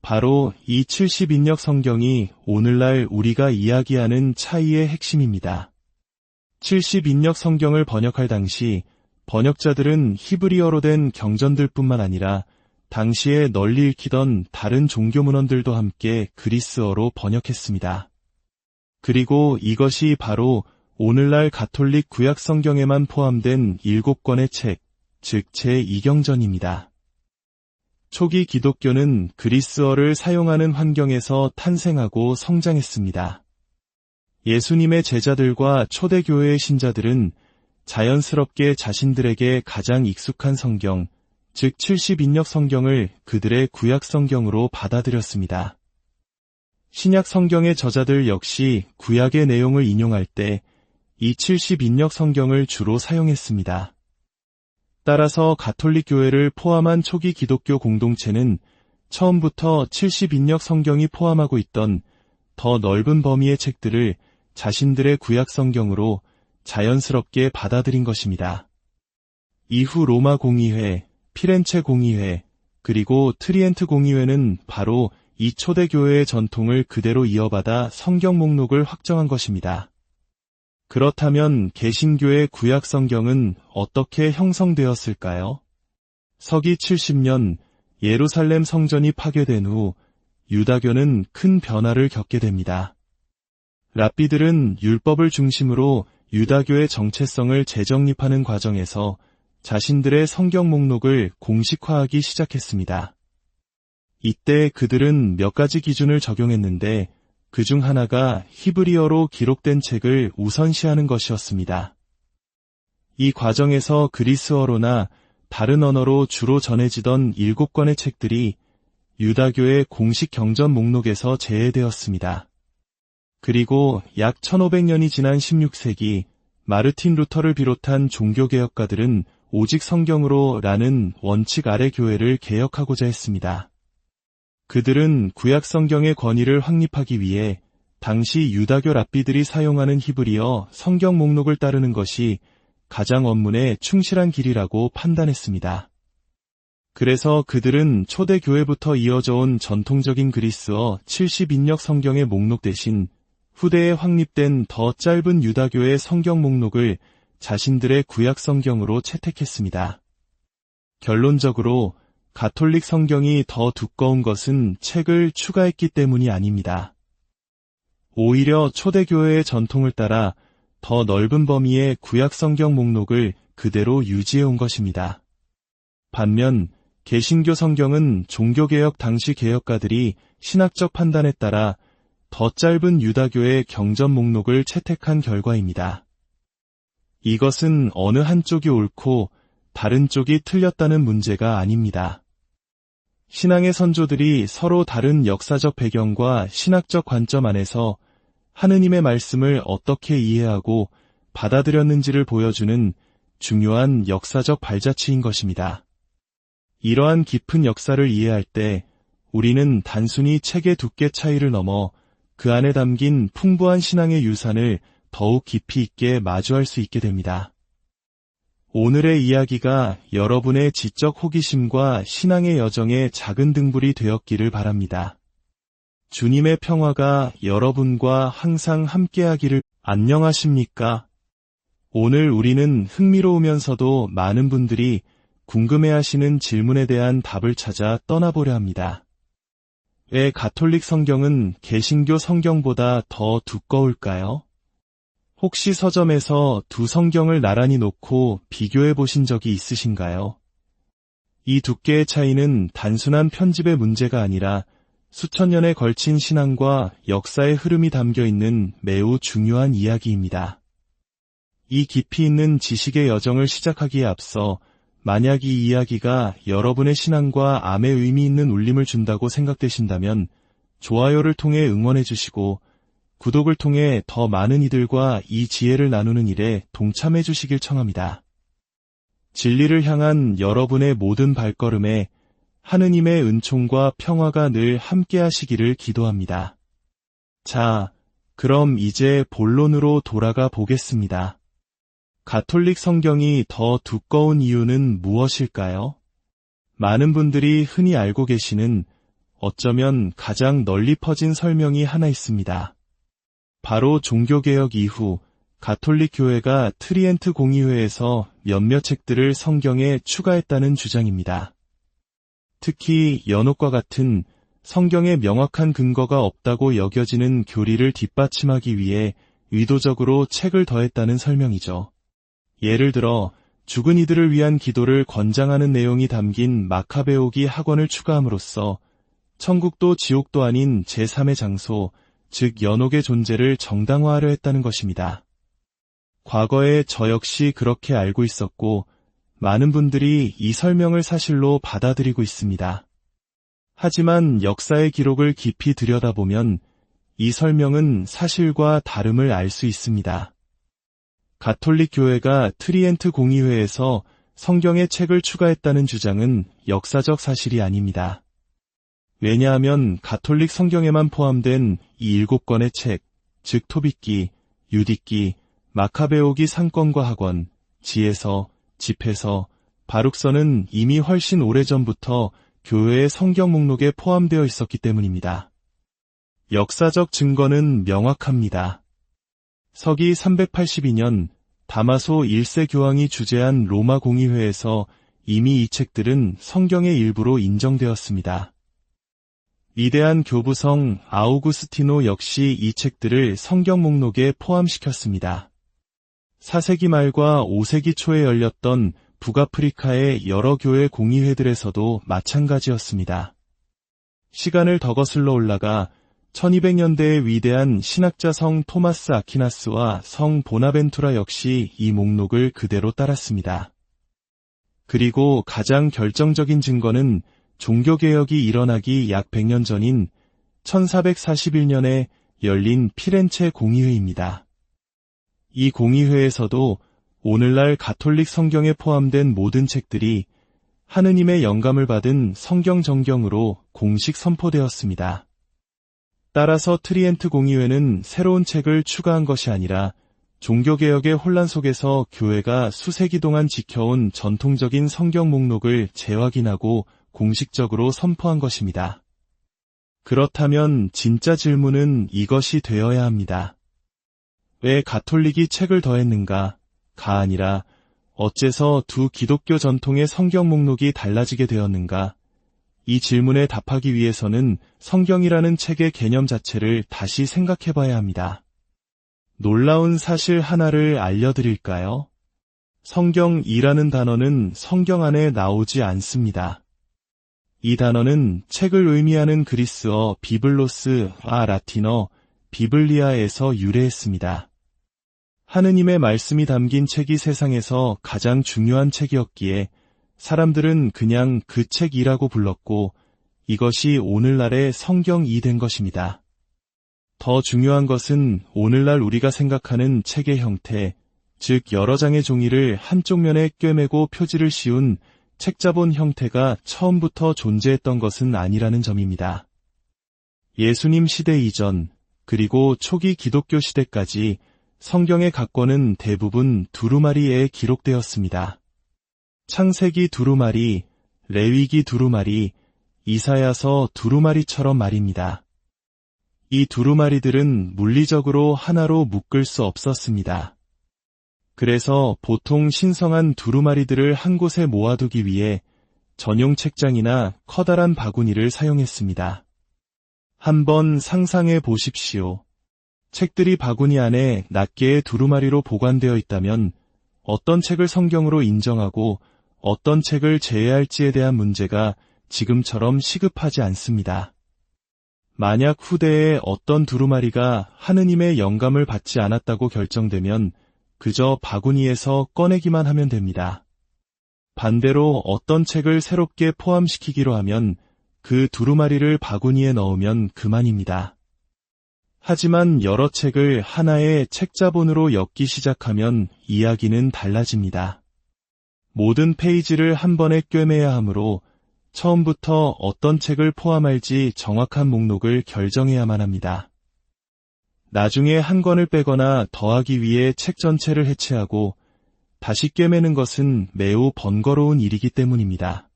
바로 이 70인역 성경이 오늘날 우리가 이야기하는 차이의 핵심입니다. 70인역 성경을 번역할 당시 번역자들은 히브리어로 된 경전들뿐만 아니라 당시에 널리 읽히던 다른 종교 문헌들도 함께 그리스어로 번역했습니다. 그리고 이것이 바로 오늘날 가톨릭 구약 성경에만 포함된 7권의 책, 즉 제2경전입니다. 초기 기독교는 그리스어를 사용하는 환경에서 탄생하고 성장했습니다. 예수님의 제자들과 초대교회의 신자들은 자연스럽게 자신들에게 가장 익숙한 성경, 즉 70인역 성경을 그들의 구약 성경으로 받아들였습니다. 신약 성경의 저자들 역시 구약의 내용을 인용할 때 이 70인역 성경을 주로 사용했습니다. 따라서 가톨릭 교회를 포함한 초기 기독교 공동체는 처음부터 70인역 성경이 포함하고 있던 더 넓은 범위의 책들을 자신들의 구약 성경으로 자연스럽게 받아들인 것입니다. 이후 로마 공의회, 피렌체 공의회, 그리고 트리엔트 공의회는 바로 이 초대교회의 전통을 그대로 이어받아 성경 목록을 확정한 것입니다. 그렇다면 개신교의 구약 성경은 어떻게 형성되었을까요? 서기 70년 예루살렘 성전이 파괴된 후 유다교는 큰 변화를 겪게 됩니다. 랍비들은 율법을 중심으로 유다교의 정체성을 재정립하는 과정에서 자신들의 성경 목록을 공식화하기 시작했습니다. 이때 그들은 몇 가지 기준을 적용했는데 그 중 하나가 히브리어로 기록된 책을 우선시하는 것이었습니다. 이 과정에서 그리스어로나 다른 언어로 주로 전해지던 7권의 책들이 유다교의 공식 경전 목록에서 제외되었습니다. 그리고 약 1500년이 지난 16세기 마르틴 루터를 비롯한 종교개혁가들은 오직 성경으로 라는 원칙 아래 교회를 개혁하고자 했습니다. 그들은 구약 성경의 권위를 확립하기 위해 당시 유다교 랍비들이 사용하는 히브리어 성경 목록을 따르는 것이 가장 원문에 충실한 길이라고 판단했습니다. 그래서 그들은 초대교회부터 이어져 온 전통적인 그리스어 70인역 성경의 목록 대신 후대에 확립된 더 짧은 유다교의 성경 목록을 자신들의 구약 성경으로 채택했습니다. 결론적으로 가톨릭 성경이 더 두꺼운 것은 책을 추가했기 때문이 아닙니다. 오히려 초대교회의 전통을 따라 더 넓은 범위의 구약 성경 목록을 그대로 유지해온 것입니다. 반면 개신교 성경은 종교개혁 당시 개혁가들이 신학적 판단에 따라 더 짧은 유다교의 경전 목록을 채택한 결과입니다. 이것은 어느 한쪽이 옳고 다른 쪽이 틀렸다는 문제가 아닙니다. 신앙의 선조들이 서로 다른 역사적 배경과 신학적 관점 안에서 하느님의 말씀을 어떻게 이해하고 받아들였는지를 보여주는 중요한 역사적 발자취인 것입니다. 이러한 깊은 역사를 이해할 때 우리는 단순히 책의 두께 차이를 넘어 그 안에 담긴 풍부한 신앙의 유산을 더욱 깊이 있게 마주할 수 있게 됩니다. 오늘의 이야기가 여러분의 지적 호기심과 신앙의 여정에 작은 등불이 되었기를 바랍니다. 주님의 평화가 여러분과 항상 함께하기를. 안녕하십니까? 오늘 우리는 흥미로우면서도 많은 분들이 궁금해하시는 질문에 대한 답을 찾아 떠나보려 합니다. 왜 가톨릭 성경은 개신교 성경보다 더 두꺼울까요? 혹시 서점에서 두 성경을 나란히 놓고 비교해 보신 적이 있으신가요? 이 두께의 차이는 단순한 편집의 문제가 아니라 수천 년에 걸친 신앙과 역사의 흐름이 담겨 있는 매우 중요한 이야기입니다. 이 깊이 있는 지식의 여정을 시작하기에 앞서 만약 이 이야기가 여러분의 신앙과 암에 의미 있는 울림을 준다고 생각되신다면 좋아요를 통해 응원해 주시고 구독을 통해 더 많은 이들과 이 지혜를 나누는 일에 동참해 주시길 청합니다. 진리를 향한 여러분의 모든 발걸음에 하느님의 은총과 평화가 늘 함께 하시기를 기도합니다. 자, 그럼 이제 본론으로 돌아가 보겠습니다. 가톨릭 성경이 더 두꺼운 이유는 무엇일까요? 많은 분들이 흔히 알고 계시는 어쩌면 가장 널리 퍼진 설명이 하나 있습니다. 바로 종교개혁 이후 가톨릭 교회가 트리엔트 공의회에서 몇몇 책들을 성경에 추가했다는 주장입니다. 특히 연옥과 같은 성경에 명확한 근거가 없다고 여겨지는 교리를 뒷받침하기 위해 의도적으로 책을 더했다는 설명이죠. 예를 들어 죽은 이들을 위한 기도를 권장하는 내용이 담긴 마카베오기 학원을 추가함으로써 천국도 지옥도 아닌 제3의 장소, 즉 연옥의 존재를 정당화하려 했다는 것입니다. 과거에 저 역시 그렇게 알고 있었고 많은 분들이 이 설명을 사실로 받아들이고 있습니다. 하지만 역사의 기록을 깊이 들여다보면 이 설명은 사실과 다름을 알 수 있습니다. 가톨릭 교회가 트리엔트 공의회에서 성경에 책을 추가했다는 주장은 역사적 사실이 아닙니다. 왜냐하면 가톨릭 성경에만 포함된 이 7권의 책, 즉 토빗기, 유딕기, 마카베오기 상권과 학원, 지혜서, 집회서, 바룩서는 이미 훨씬 오래전부터 교회의 성경 목록에 포함되어 있었기 때문입니다. 역사적 증거는 명확합니다. 서기 382년 다마소 1세 교황이 주재한 로마 공의회에서 이미 이 책들은 성경의 일부로 인정되었습니다. 위대한 교부성 아우구스티노 역시 이 책들을 성경 목록에 포함시켰습니다. 4세기 말과 5세기 초에 열렸던 북아프리카의 여러 교회 공의회들에서도 마찬가지였습니다. 시간을 더 거슬러 올라가 1200년대의 위대한 신학자 성 토마스 아퀴나스와 성 보나벤투라 역시 이 목록을 그대로 따랐습니다. 그리고 가장 결정적인 증거는 종교개혁이 일어나기 약 100년 전인 1441년에 열린 피렌체 공의회입니다. 이 공의회에서도 오늘날 가톨릭 성경에 포함된 모든 책들이 하느님의 영감을 받은 성경 정경으로 공식 선포되었습니다. 따라서 트리엔트 공의회는 새로운 책을 추가한 것이 아니라 종교개혁의 혼란 속에서 교회가 수세기 동안 지켜온 전통적인 성경 목록을 재확인하고 공식적으로 선포한 것입니다. 그렇다면 진짜 질문은 이것이 되어야 합니다. 왜 가톨릭이 책을 더했는가? 가 아니라 어째서 두 기독교 전통의 성경 목록이 달라지게 되었는가? 이 질문에 답하기 위해서는 성경이라는 책의 개념 자체를 다시 생각해봐야 합니다. 놀라운 사실 하나를 알려드릴까요? 성경이라는 단어는 성경 안에 나오지 않습니다. 이 단어는 책을 의미하는 그리스어 비블로스, 라틴어 비블리아에서 유래했습니다. 하느님의 말씀이 담긴 책이 세상에서 가장 중요한 책이었기에 사람들은 그냥 그 책이라고 불렀고 이것이 오늘날의 성경이 된 것입니다. 더 중요한 것은 오늘날 우리가 생각하는 책의 형태, 즉 여러 장의 종이를 한쪽 면에 꿰매고 표지를 씌운 책자본 형태가 처음부터 존재했던 것은 아니라는 점입니다. 예수님 시대 이전, 그리고 초기 기독교 시대까지 성경의 각 권은 대부분 두루마리에 기록되었습니다. 창세기 두루마리, 레위기 두루마리, 이사야서 두루마리처럼 말입니다. 이 두루마리들은 물리적으로 하나로 묶을 수 없었습니다. 그래서 보통 신성한 두루마리들을 한 곳에 모아두기 위해 전용 책장이나 커다란 바구니를 사용했습니다. 한번 상상해 보십시오. 책들이 바구니 안에 낱개의 두루마리로 보관되어 있다면 어떤 책을 성경으로 인정하고 어떤 책을 제외할지에 대한 문제가 지금처럼 시급하지 않습니다. 만약 후대에 어떤 두루마리가 하느님의 영감을 받지 않았다고 결정되면 그저 바구니에서 꺼내기만 하면 됩니다. 반대로 어떤 책을 새롭게 포함시키기로 하면 그 두루마리를 바구니에 넣으면 그만입니다. 하지만 여러 책을 하나의 책자본으로 엮기 시작하면 이야기는 달라집니다. 모든 페이지를 한 번에 꿰매야 하므로 처음부터 어떤 책을 포함할지 정확한 목록을 결정해야만 합니다. 나중에 한 권을 빼거나 더하기 위해 책 전체를 해체하고 다시 꿰매는 것은 매우 번거로운 일이기 때문입니다.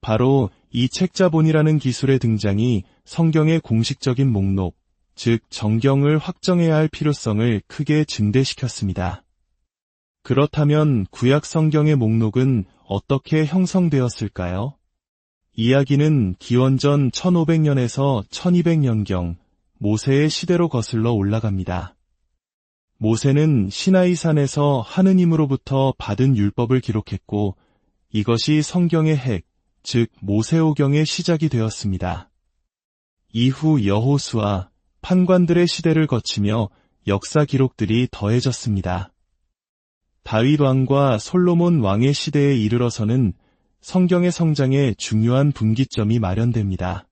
바로 이 책자본이라는 기술의 등장이 성경의 공식적인 목록, 즉 정경을 확정해야 할 필요성을 크게 증대시켰습니다. 그렇다면 구약 성경의 목록은 어떻게 형성되었을까요? 이야기는 기원전 1500년에서 1200년경 모세의 시대로 거슬러 올라갑니다. 모세는 시나이산에서 하느님으로부터 받은 율법을 기록했고 이것이 성경의 핵, 즉 모세오경의 시작이 되었습니다. 이후 여호수아, 판관들의 시대를 거치며 역사 기록들이 더해졌습니다. 다윗 왕과 솔로몬 왕의 시대에 이르러서는 성경의 성장에 중요한 분기점이 마련됩니다.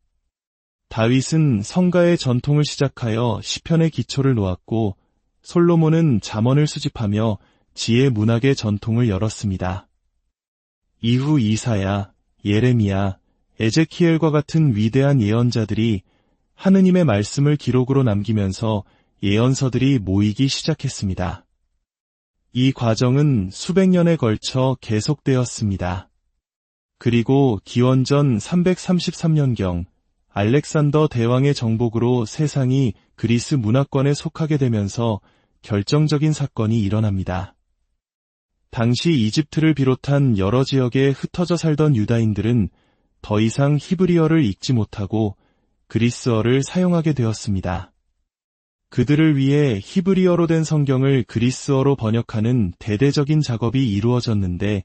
다윗은 성가의 전통을 시작하여 시편의 기초를 놓았고 솔로몬은 잠언을 수집하며 지혜 문학의 전통을 열었습니다. 이후 이사야, 예레미야, 에제키엘과 같은 위대한 예언자들이 하느님의 말씀을 기록으로 남기면서 예언서들이 모이기 시작했습니다. 이 과정은 수백 년에 걸쳐 계속되었습니다. 그리고 기원전 333년경 알렉산더 대왕의 정복으로 세상이 그리스 문화권에 속하게 되면서 결정적인 사건이 일어납니다. 당시 이집트를 비롯한 여러 지역에 흩어져 살던 유다인들은 더 이상 히브리어를 읽지 못하고 그리스어를 사용하게 되었습니다. 그들을 위해 히브리어로 된 성경을 그리스어로 번역하는 대대적인 작업이 이루어졌는데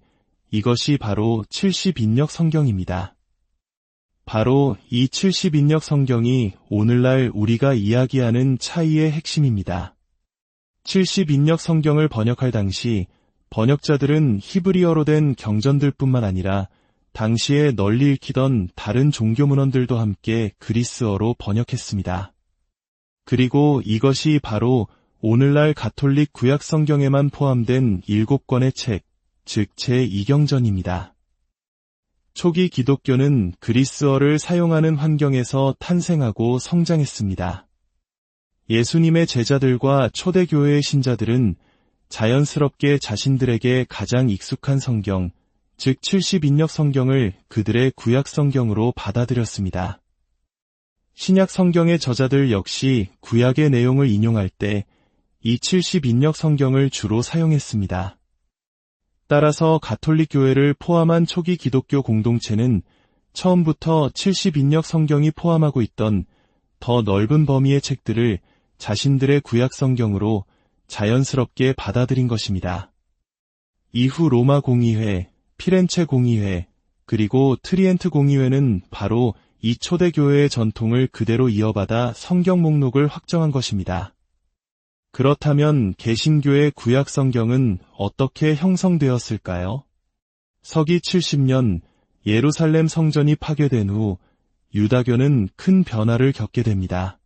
이것이 바로 70인역 성경입니다. 바로 이 70인역 성경이 오늘날 우리가 이야기하는 차이의 핵심입니다. 70인역 성경을 번역할 당시 번역자들은 히브리어로 된 경전들뿐만 아니라 당시에 널리 읽히던 다른 종교 문헌들도 함께 그리스어로 번역했습니다. 그리고 이것이 바로 오늘날 가톨릭 구약 성경에만 포함된 7권의 책, 즉 제2경전입니다. 초기 기독교는 그리스어를 사용하는 환경에서 탄생하고 성장했습니다. 예수님의 제자들과 초대교회의 신자들은 자연스럽게 자신들에게 가장 익숙한 성경, 즉 70인역 성경을 그들의 구약 성경으로 받아들였습니다. 신약 성경의 저자들 역시 구약의 내용을 인용할 때 이 70인역 성경을 주로 사용했습니다. 따라서 가톨릭 교회를 포함한 초기 기독교 공동체는 처음부터 70인역 성경이 포함하고 있던 더 넓은 범위의 책들을 자신들의 구약 성경으로 자연스럽게 받아들인 것입니다. 이후 로마 공의회, 피렌체 공의회, 그리고 트리엔트 공의회는 바로 이 초대교회의 전통을 그대로 이어받아 성경 목록을 확정한 것입니다. 그렇다면 개신교의 구약 성경은 어떻게 형성되었을까요? 서기 70년 예루살렘 성전이 파괴된 후 유다교는 큰 변화를 겪게 됩니다.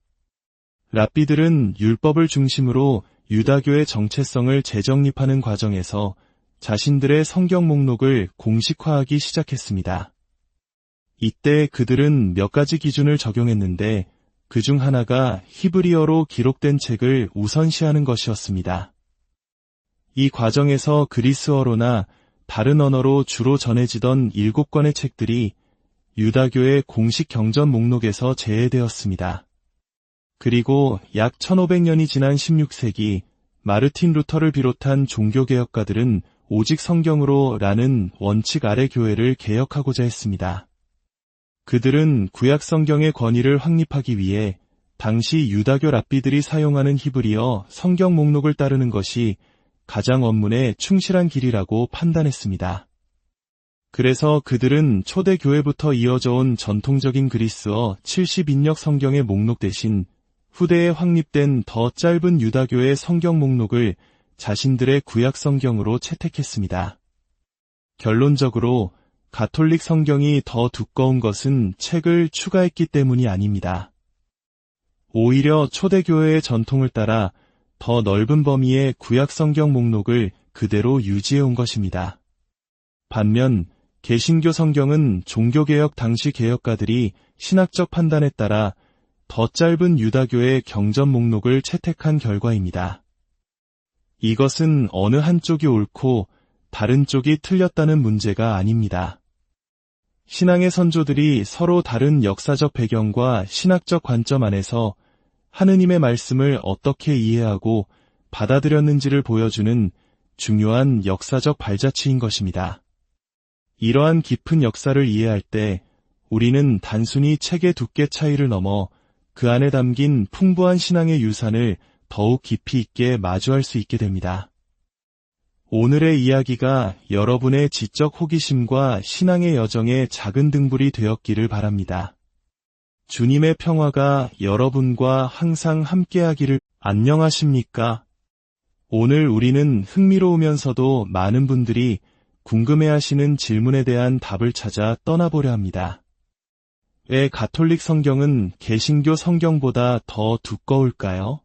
랍비들은 율법을 중심으로 유다교의 정체성을 재정립하는 과정에서 자신들의 성경 목록을 공식화하기 시작했습니다. 이때 그들은 몇 가지 기준을 적용했는데 그중 하나가 히브리어로 기록된 책을 우선시하는 것이었습니다. 이 과정에서 그리스어로나 다른 언어로 주로 전해지던 7권의 책들이 유다교의 공식 경전 목록에서 제외되었습니다. 그리고 약 1500년이 지난 16세기 마르틴 루터를 비롯한 종교개혁가들은 오직 성경으로 라는 원칙 아래 교회를 개혁하고자 했습니다. 그들은 구약 성경의 권위를 확립하기 위해 당시 유다교 랍비들이 사용하는 히브리어 성경 목록을 따르는 것이 가장 원문에 충실한 길이라고 판단했습니다. 그래서 그들은 초대교회부터 이어져 온 전통적인 그리스어 70인역 성경의 목록 대신 후대에 확립된 더 짧은 유다교의 성경 목록을 자신들의 구약 성경으로 채택했습니다. 결론적으로 가톨릭 성경이 더 두꺼운 것은 책을 추가했기 때문이 아닙니다. 오히려 초대교회의 전통을 따라 더 넓은 범위의 구약 성경 목록을 그대로 유지해온 것입니다. 반면 개신교 성경은 종교개혁 당시 개혁가들이 신학적 판단에 따라 더 짧은 유다교의 경전 목록을 채택한 결과입니다. 이것은 어느 한쪽이 옳고 다른 쪽이 틀렸다는 문제가 아닙니다. 신앙의 선조들이 서로 다른 역사적 배경과 신학적 관점 안에서 하느님의 말씀을 어떻게 이해하고 받아들였는지를 보여주는 중요한 역사적 발자취인 것입니다. 이러한 깊은 역사를 이해할 때 우리는 단순히 책의 두께 차이를 넘어 그 안에 담긴 풍부한 신앙의 유산을 더욱 깊이 있게 마주할 수 있게 됩니다. 오늘의 이야기가 여러분의 지적 호기심과 신앙의 여정에 작은 등불이 되었기를 바랍니다. 주님의 평화가 여러분과 항상 함께하기를. 안녕하십니까? 오늘 우리는 흥미로우면서도 많은 분들이 궁금해하시는 질문에 대한 답을 찾아 떠나보려 합니다. 왜 가톨릭 성경은 개신교 성경보다 더 두꺼울까요?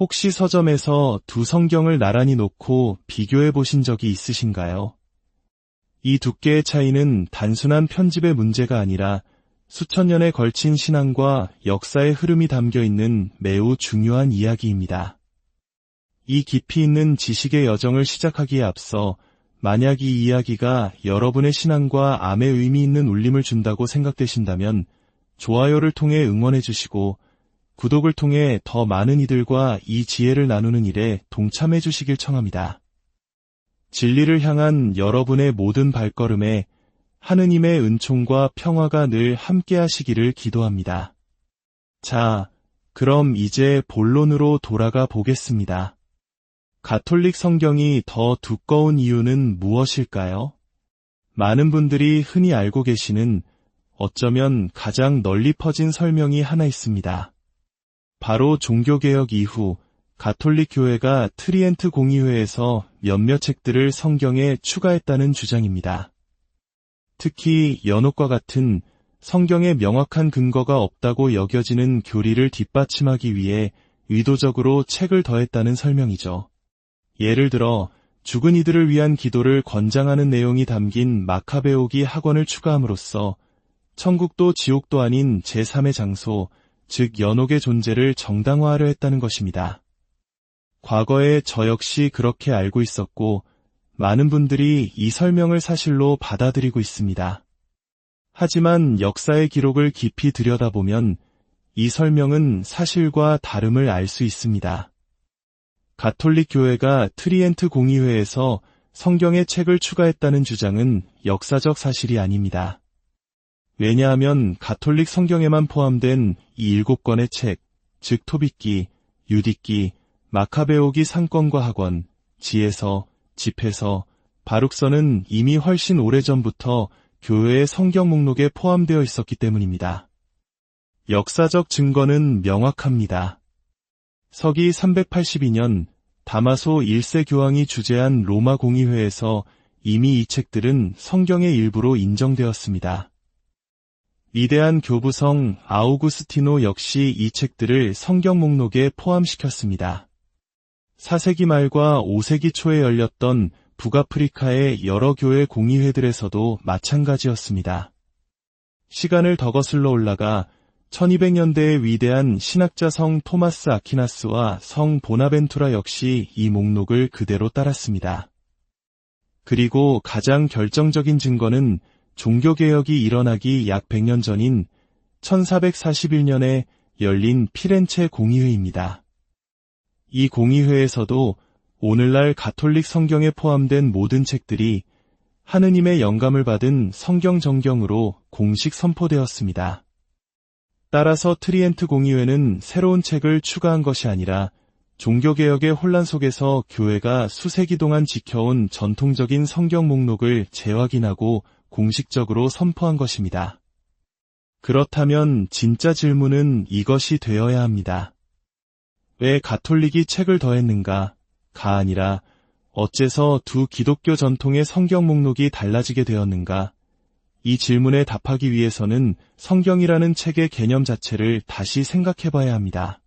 혹시 서점에서 두 성경을 나란히 놓고 비교해 보신 적이 있으신가요? 이 두께의 차이는 단순한 편집의 문제가 아니라 수천 년에 걸친 신앙과 역사의 흐름이 담겨 있는 매우 중요한 이야기입니다. 이 깊이 있는 지식의 여정을 시작하기에 앞서 만약 이 이야기가 여러분의 신앙과 암에 의미 있는 울림을 준다고 생각되신다면 좋아요를 통해 응원해 주시고 구독을 통해 더 많은 이들과 이 지혜를 나누는 일에 동참해 주시길 청합니다. 진리를 향한 여러분의 모든 발걸음에 하느님의 은총과 평화가 늘 함께 하시기를 기도합니다. 자, 그럼 이제 본론으로 돌아가 보겠습니다. 가톨릭 성경이 더 두꺼운 이유는 무엇일까요? 많은 분들이 흔히 알고 계시는 어쩌면 가장 널리 퍼진 설명이 하나 있습니다. 바로 종교개혁 이후 가톨릭 교회가 트리엔트 공의회에서 몇몇 책들을 성경에 추가했다는 주장입니다. 특히 연옥과 같은 성경에 명확한 근거가 없다고 여겨지는 교리를 뒷받침하기 위해 의도적으로 책을 더했다는 설명이죠. 예를 들어 죽은 이들을 위한 기도를 권장하는 내용이 담긴 마카베오기 학원을 추가함으로써 천국도 지옥도 아닌 제3의 장소, 즉 연옥의 존재를 정당화하려 했다는 것입니다. 과거에 저 역시 그렇게 알고 있었고 많은 분들이 이 설명을 사실로 받아들이고 있습니다. 하지만 역사의 기록을 깊이 들여다보면 이 설명은 사실과 다름을 알 수 있습니다. 가톨릭 교회가 트리엔트 공의회에서 성경에 책을 추가했다는 주장은 역사적 사실이 아닙니다. 왜냐하면 가톨릭 성경에만 포함된 이 7권의 책, 즉 토빗기, 유딕기, 마카베오기 상권과 학원, 지혜서, 집회서, 바룩서는 이미 훨씬 오래전부터 교회의 성경 목록에 포함되어 있었기 때문입니다. 역사적 증거는 명확합니다. 서기 382년 다마소 1세 교황이 주재한 로마 공의회에서 이미 이 책들은 성경의 일부로 인정되었습니다. 위대한 교부성 아우구스티노 역시 이 책들을 성경 목록에 포함시켰습니다. 4세기 말과 5세기 초에 열렸던 북아프리카의 여러 교회 공의회들에서도 마찬가지였습니다. 시간을 더 거슬러 올라가 1200년대의 위대한 신학자 성 토마스 아퀴나스와 성 보나벤투라 역시 이 목록을 그대로 따랐습니다. 그리고 가장 결정적인 증거는 종교개혁이 일어나기 약 100년 전인 1441년에 열린 피렌체 공의회입니다. 이 공의회에서도 오늘날 가톨릭 성경에 포함된 모든 책들이 하느님의 영감을 받은 성경 정경으로 공식 선포되었습니다. 따라서 트리엔트 공의회는 새로운 책을 추가한 것이 아니라 종교개혁의 혼란 속에서 교회가 수세기 동안 지켜온 전통적인 성경 목록을 재확인하고 공식적으로 선포한 것입니다. 그렇다면 진짜 질문은 이것이 되어야 합니다. 왜 가톨릭이 책을 더했는가? 가 아니라 어째서 두 기독교 전통의 성경 목록이 달라지게 되었는가? 이 질문에 답하기 위해서는 성경이라는 책의 개념 자체를 다시 생각해봐야 합니다.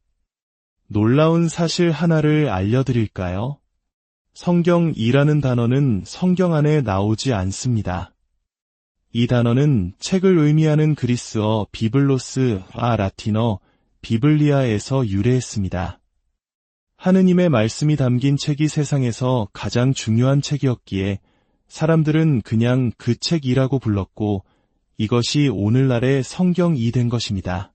놀라운 사실 하나를 알려드릴까요? 성경이라는 단어는 성경 안에 나오지 않습니다. 이 단어는 책을 의미하는 그리스어 비블로스와 라틴어 비블리아에서 유래했습니다. 하느님의 말씀이 담긴 책이 세상에서 가장 중요한 책이었기에 사람들은 그냥 그 책이라고 불렀고 이것이 오늘날의 성경이 된 것입니다.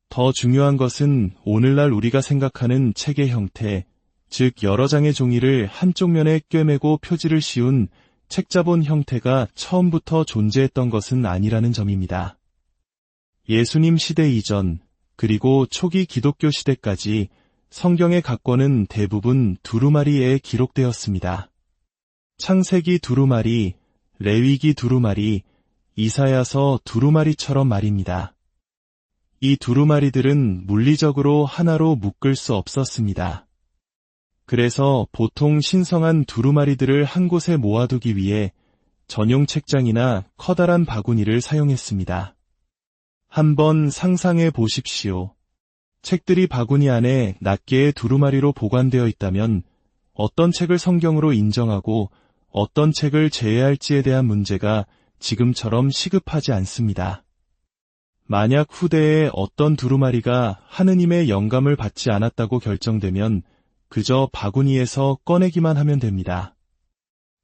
더 중요한 것은 오늘날 우리가 생각하는 책의 형태, 즉 여러 장의 종이를 한쪽 면에 꿰매고 표지를 씌운 책자본 형태가 처음부터 존재했던 것은 아니라는 점입니다. 예수님 시대 이전, 그리고 초기 기독교 시대까지 성경의 각권은 대부분 두루마리에 기록되었습니다. 창세기 두루마리, 레위기 두루마리, 이사야서 두루마리처럼 말입니다. 이 두루마리들은 물리적으로 하나로 묶을 수 없었습니다. 그래서 보통 신성한 두루마리들을 한 곳에 모아두기 위해 전용 책장이나 커다란 바구니를 사용했습니다. 한번 상상해 보십시오. 책들이 바구니 안에 낱개의 두루마리로 보관되어 있다면 어떤 책을 성경으로 인정하고 어떤 책을 제외할지에 대한 문제가 지금처럼 시급하지 않습니다. 만약 후대에 어떤 두루마리가 하느님의 영감을 받지 않았다고 결정되면 그저 바구니에서 꺼내기만 하면 됩니다.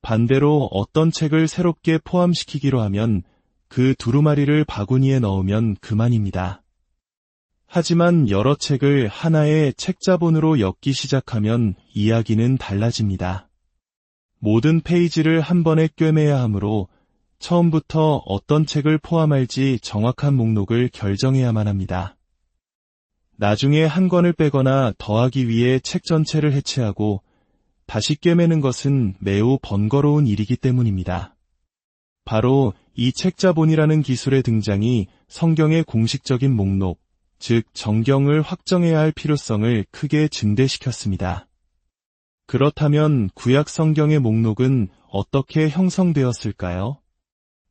반대로 어떤 책을 새롭게 포함시키기로 하면 그 두루마리를 바구니에 넣으면 그만입니다. 하지만 여러 책을 하나의 책자본으로 엮기 시작하면 이야기는 달라집니다. 모든 페이지를 한 번에 꿰매야 하므로 처음부터 어떤 책을 포함할지 정확한 목록을 결정해야만 합니다. 나중에 한 권을 빼거나 더하기 위해 책 전체를 해체하고 다시 꿰매는 것은 매우 번거로운 일이기 때문입니다. 바로 이 책자본이라는 기술의 등장이 성경의 공식적인 목록, 즉 정경을 확정해야 할 필요성을 크게 증대시켰습니다. 그렇다면 구약 성경의 목록은 어떻게 형성되었을까요?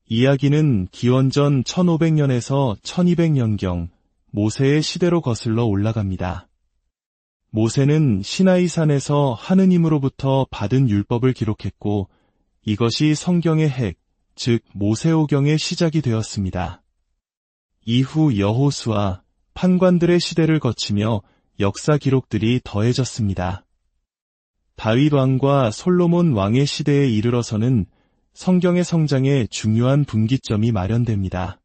이야기는 기원전 1500년에서 1200년경 모세의 시대로 거슬러 올라갑니다. 모세는 시나이산에서 하느님으로부터 받은 율법을 기록했고 이것이 성경의 핵, 즉 모세오경의 시작이 되었습니다. 이후 여호수아, 판관들의 시대를 거치며 역사 기록들이 더해졌습니다. 다윗 왕과 솔로몬 왕의 시대에 이르러서는 성경의 성장에 중요한 분기점이 마련됩니다.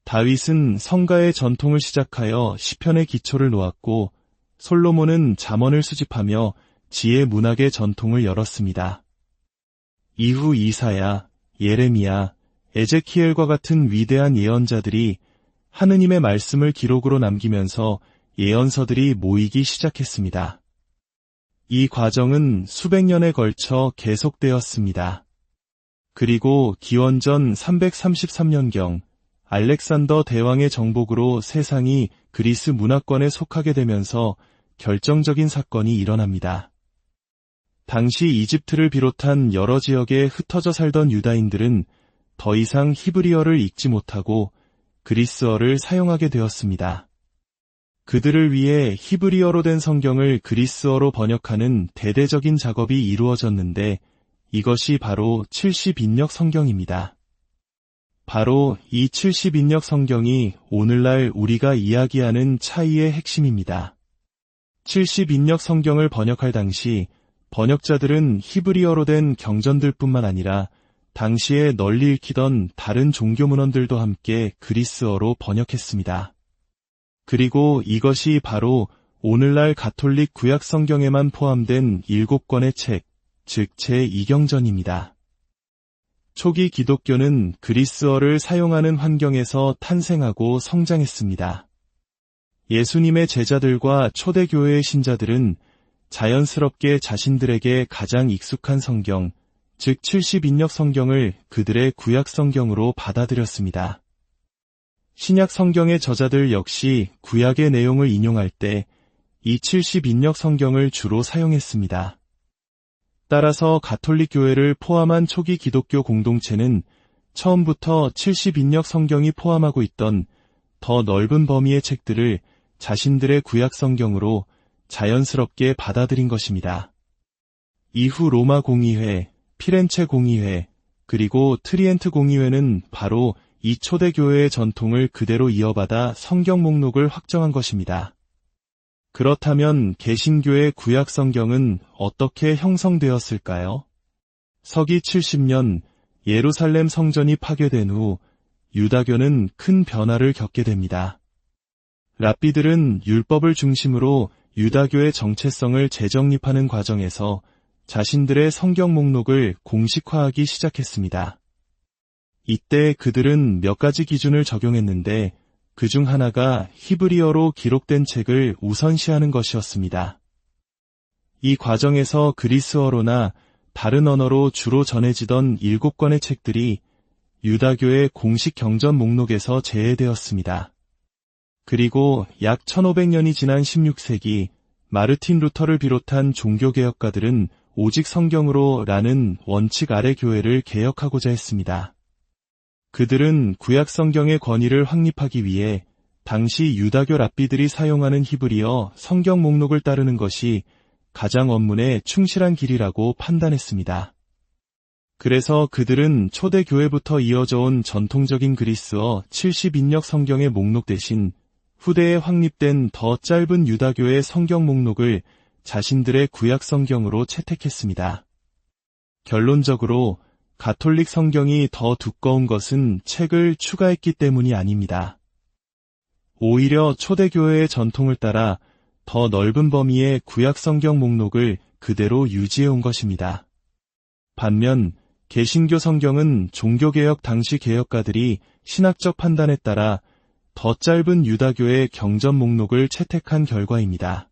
다윗은 성가의 전통을 시작하여 시편의 기초를 놓았고 솔로몬은 잠언을 수집하며 지혜 문학의 전통을 열었습니다. 이후 이사야, 예레미야, 에제키엘과 같은 위대한 예언자들이 하느님의 말씀을 기록으로 남기면서 예언서들이 모이기 시작했습니다. 이 과정은 수백 년에 걸쳐 계속되었습니다. 그리고 기원전 333년경 알렉산더 대왕의 정복으로 세상이 그리스 문화권에 속하게 되면서 결정적인 사건이 일어납니다. 당시 이집트를 비롯한 여러 지역에 흩어져 살던 유다인들은 더 이상 히브리어를 읽지 못하고 그리스어를 사용하게 되었습니다. 그들을 위해 히브리어로 된 성경을 그리스어로 번역하는 대대적인 작업이 이루어졌는데 이것이 바로 70인역 성경입니다. 바로 이 70인역 성경이 오늘날 우리가 이야기하는 차이의 핵심입니다. 70인역 성경을 번역할 당시 번역자들은 히브리어로 된 경전들뿐만 아니라 당시에 널리 읽히던 다른 종교 문헌들도 함께 그리스어로 번역했습니다. 그리고 이것이 바로 오늘날 가톨릭 구약 성경에만 포함된 7권의 책, 즉 제2경전입니다. 초기 기독교는 그리스어를 사용하는 환경에서 탄생하고 성장했습니다. 예수님의 제자들과 초대교회의 신자들은 자연스럽게 자신들에게 가장 익숙한 성경, 즉 70인역 성경을 그들의 구약 성경으로 받아들였습니다. 신약 성경의 저자들 역시 구약의 내용을 인용할 때 이 70인역 성경을 주로 사용했습니다. 따라서 가톨릭 교회를 포함한 초기 기독교 공동체는 처음부터 70인역 성경이 포함하고 있던 더 넓은 범위의 책들을 자신들의 구약 성경으로 자연스럽게 받아들인 것입니다. 이후 로마 공의회, 피렌체 공의회, 그리고 트리엔트 공의회는 바로 이 초대교회의 전통을 그대로 이어받아 성경 목록을 확정한 것입니다. 그렇다면 개신교의 구약 성경은 어떻게 형성되었을까요? 서기 70년 예루살렘 성전이 파괴된 후 유다교는 큰 변화를 겪게 됩니다. 랍비들은 율법을 중심으로 유다교의 정체성을 재정립하는 과정에서 자신들의 성경 목록을 공식화하기 시작했습니다. 이때 그들은 몇 가지 기준을 적용했는데 그 중 하나가 히브리어로 기록된 책을 우선시하는 것이었습니다. 이 과정에서 그리스어로나 다른 언어로 주로 전해지던 7권의 책들이 유다교의 공식 경전 목록에서 제외되었습니다. 그리고 약 1500년이 지난 16세기 마르틴 루터를 비롯한 종교개혁가들은 오직 성경으로 라는 원칙 아래 교회를 개혁하고자 했습니다. 그들은 구약 성경의 권위를 확립하기 위해 당시 유다교 랍비들이 사용하는 히브리어 성경 목록을 따르는 것이 가장 원문에 충실한 길이라고 판단했습니다. 그래서 그들은 초대교회부터 이어져 온 전통적인 그리스어 70인역 성경의 목록 대신 후대에 확립된 더 짧은 유다교의 성경 목록을 자신들의 구약 성경으로 채택했습니다. 결론적으로 가톨릭 성경이 더 두꺼운 것은 책을 추가했기 때문이 아닙니다. 오히려 초대교회의 전통을 따라 더 넓은 범위의 구약 성경 목록을 그대로 유지해온 것입니다. 반면 개신교 성경은 종교개혁 당시 개혁가들이 신학적 판단에 따라 더 짧은 유다교의 경전 목록을 채택한 결과입니다.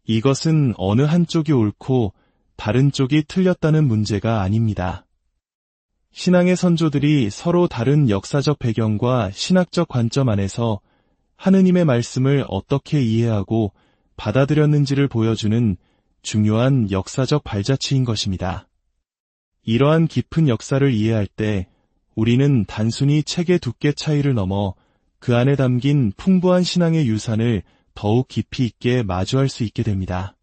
이것은 어느 한쪽이 옳고 다른 쪽이 틀렸다는 문제가 아닙니다. 신앙의 선조들이 서로 다른 역사적 배경과 신학적 관점 안에서 하느님의 말씀을 어떻게 이해하고 받아들였는지를 보여주는 중요한 역사적 발자취인 것입니다. 이러한 깊은 역사를 이해할 때 우리는 단순히 책의 두께 차이를 넘어 그 안에 담긴 풍부한 신앙의 유산을 더욱 깊이 있게 마주할 수 있게 됩니다.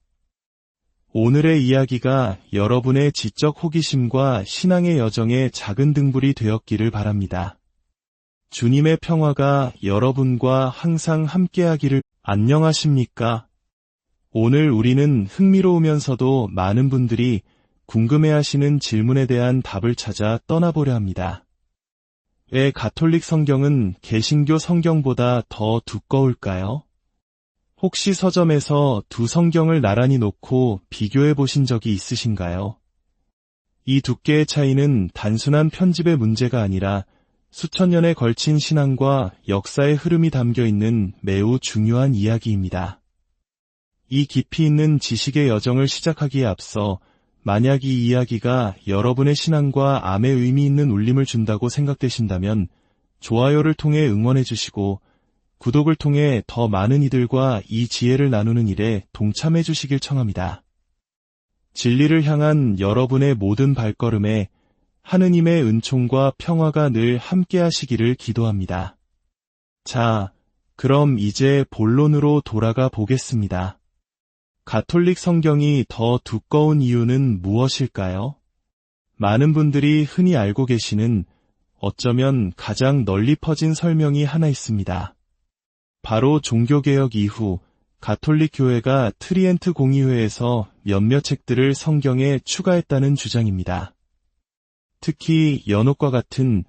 오늘의 이야기가 여러분의 지적 호기심과 신앙의 여정에 작은 등불이 되었기를 바랍니다. 주님의 평화가 여러분과 항상 함께하기를. 안녕하십니까? 오늘 우리는 흥미로우면서도 많은 분들이 궁금해하시는 질문에 대한 답을 찾아 떠나보려 합니다. 왜 가톨릭 성경은 개신교 성경보다 더 두꺼울까요? 혹시 서점에서 두 성경을 나란히 놓고 비교해 보신 적이 있으신가요? 이 두께의 차이는 단순한 편집의 문제가 아니라 수천 년에 걸친 신앙과 역사의 흐름이 담겨 있는 매우 중요한 이야기입니다. 이 깊이 있는 지식의 여정을 시작하기에 앞서 만약 이 이야기가 여러분의 신앙과 암에 의미 있는 울림을 준다고 생각되신다면 좋아요를 통해 응원해 주시고 구독을 통해 더 많은 이들과 이 지혜를 나누는 일에 동참해 주시길 청합니다. 진리를 향한 여러분의 모든 발걸음에 하느님의 은총과 평화가 늘 함께 하시기를 기도합니다. 자, 그럼 이제 본론으로 돌아가 보겠습니다. 가톨릭 성경이 더 두꺼운 이유는 무엇일까요? 많은 분들이 흔히 알고 계시는 어쩌면 가장 널리 퍼진 설명이 하나 있습니다. 바로 종교개혁 이후 가톨릭 교회가 트리엔트 공의회에서 몇몇 책들을 성경에 추가했다는 주장입니다. 특히 연옥과 같은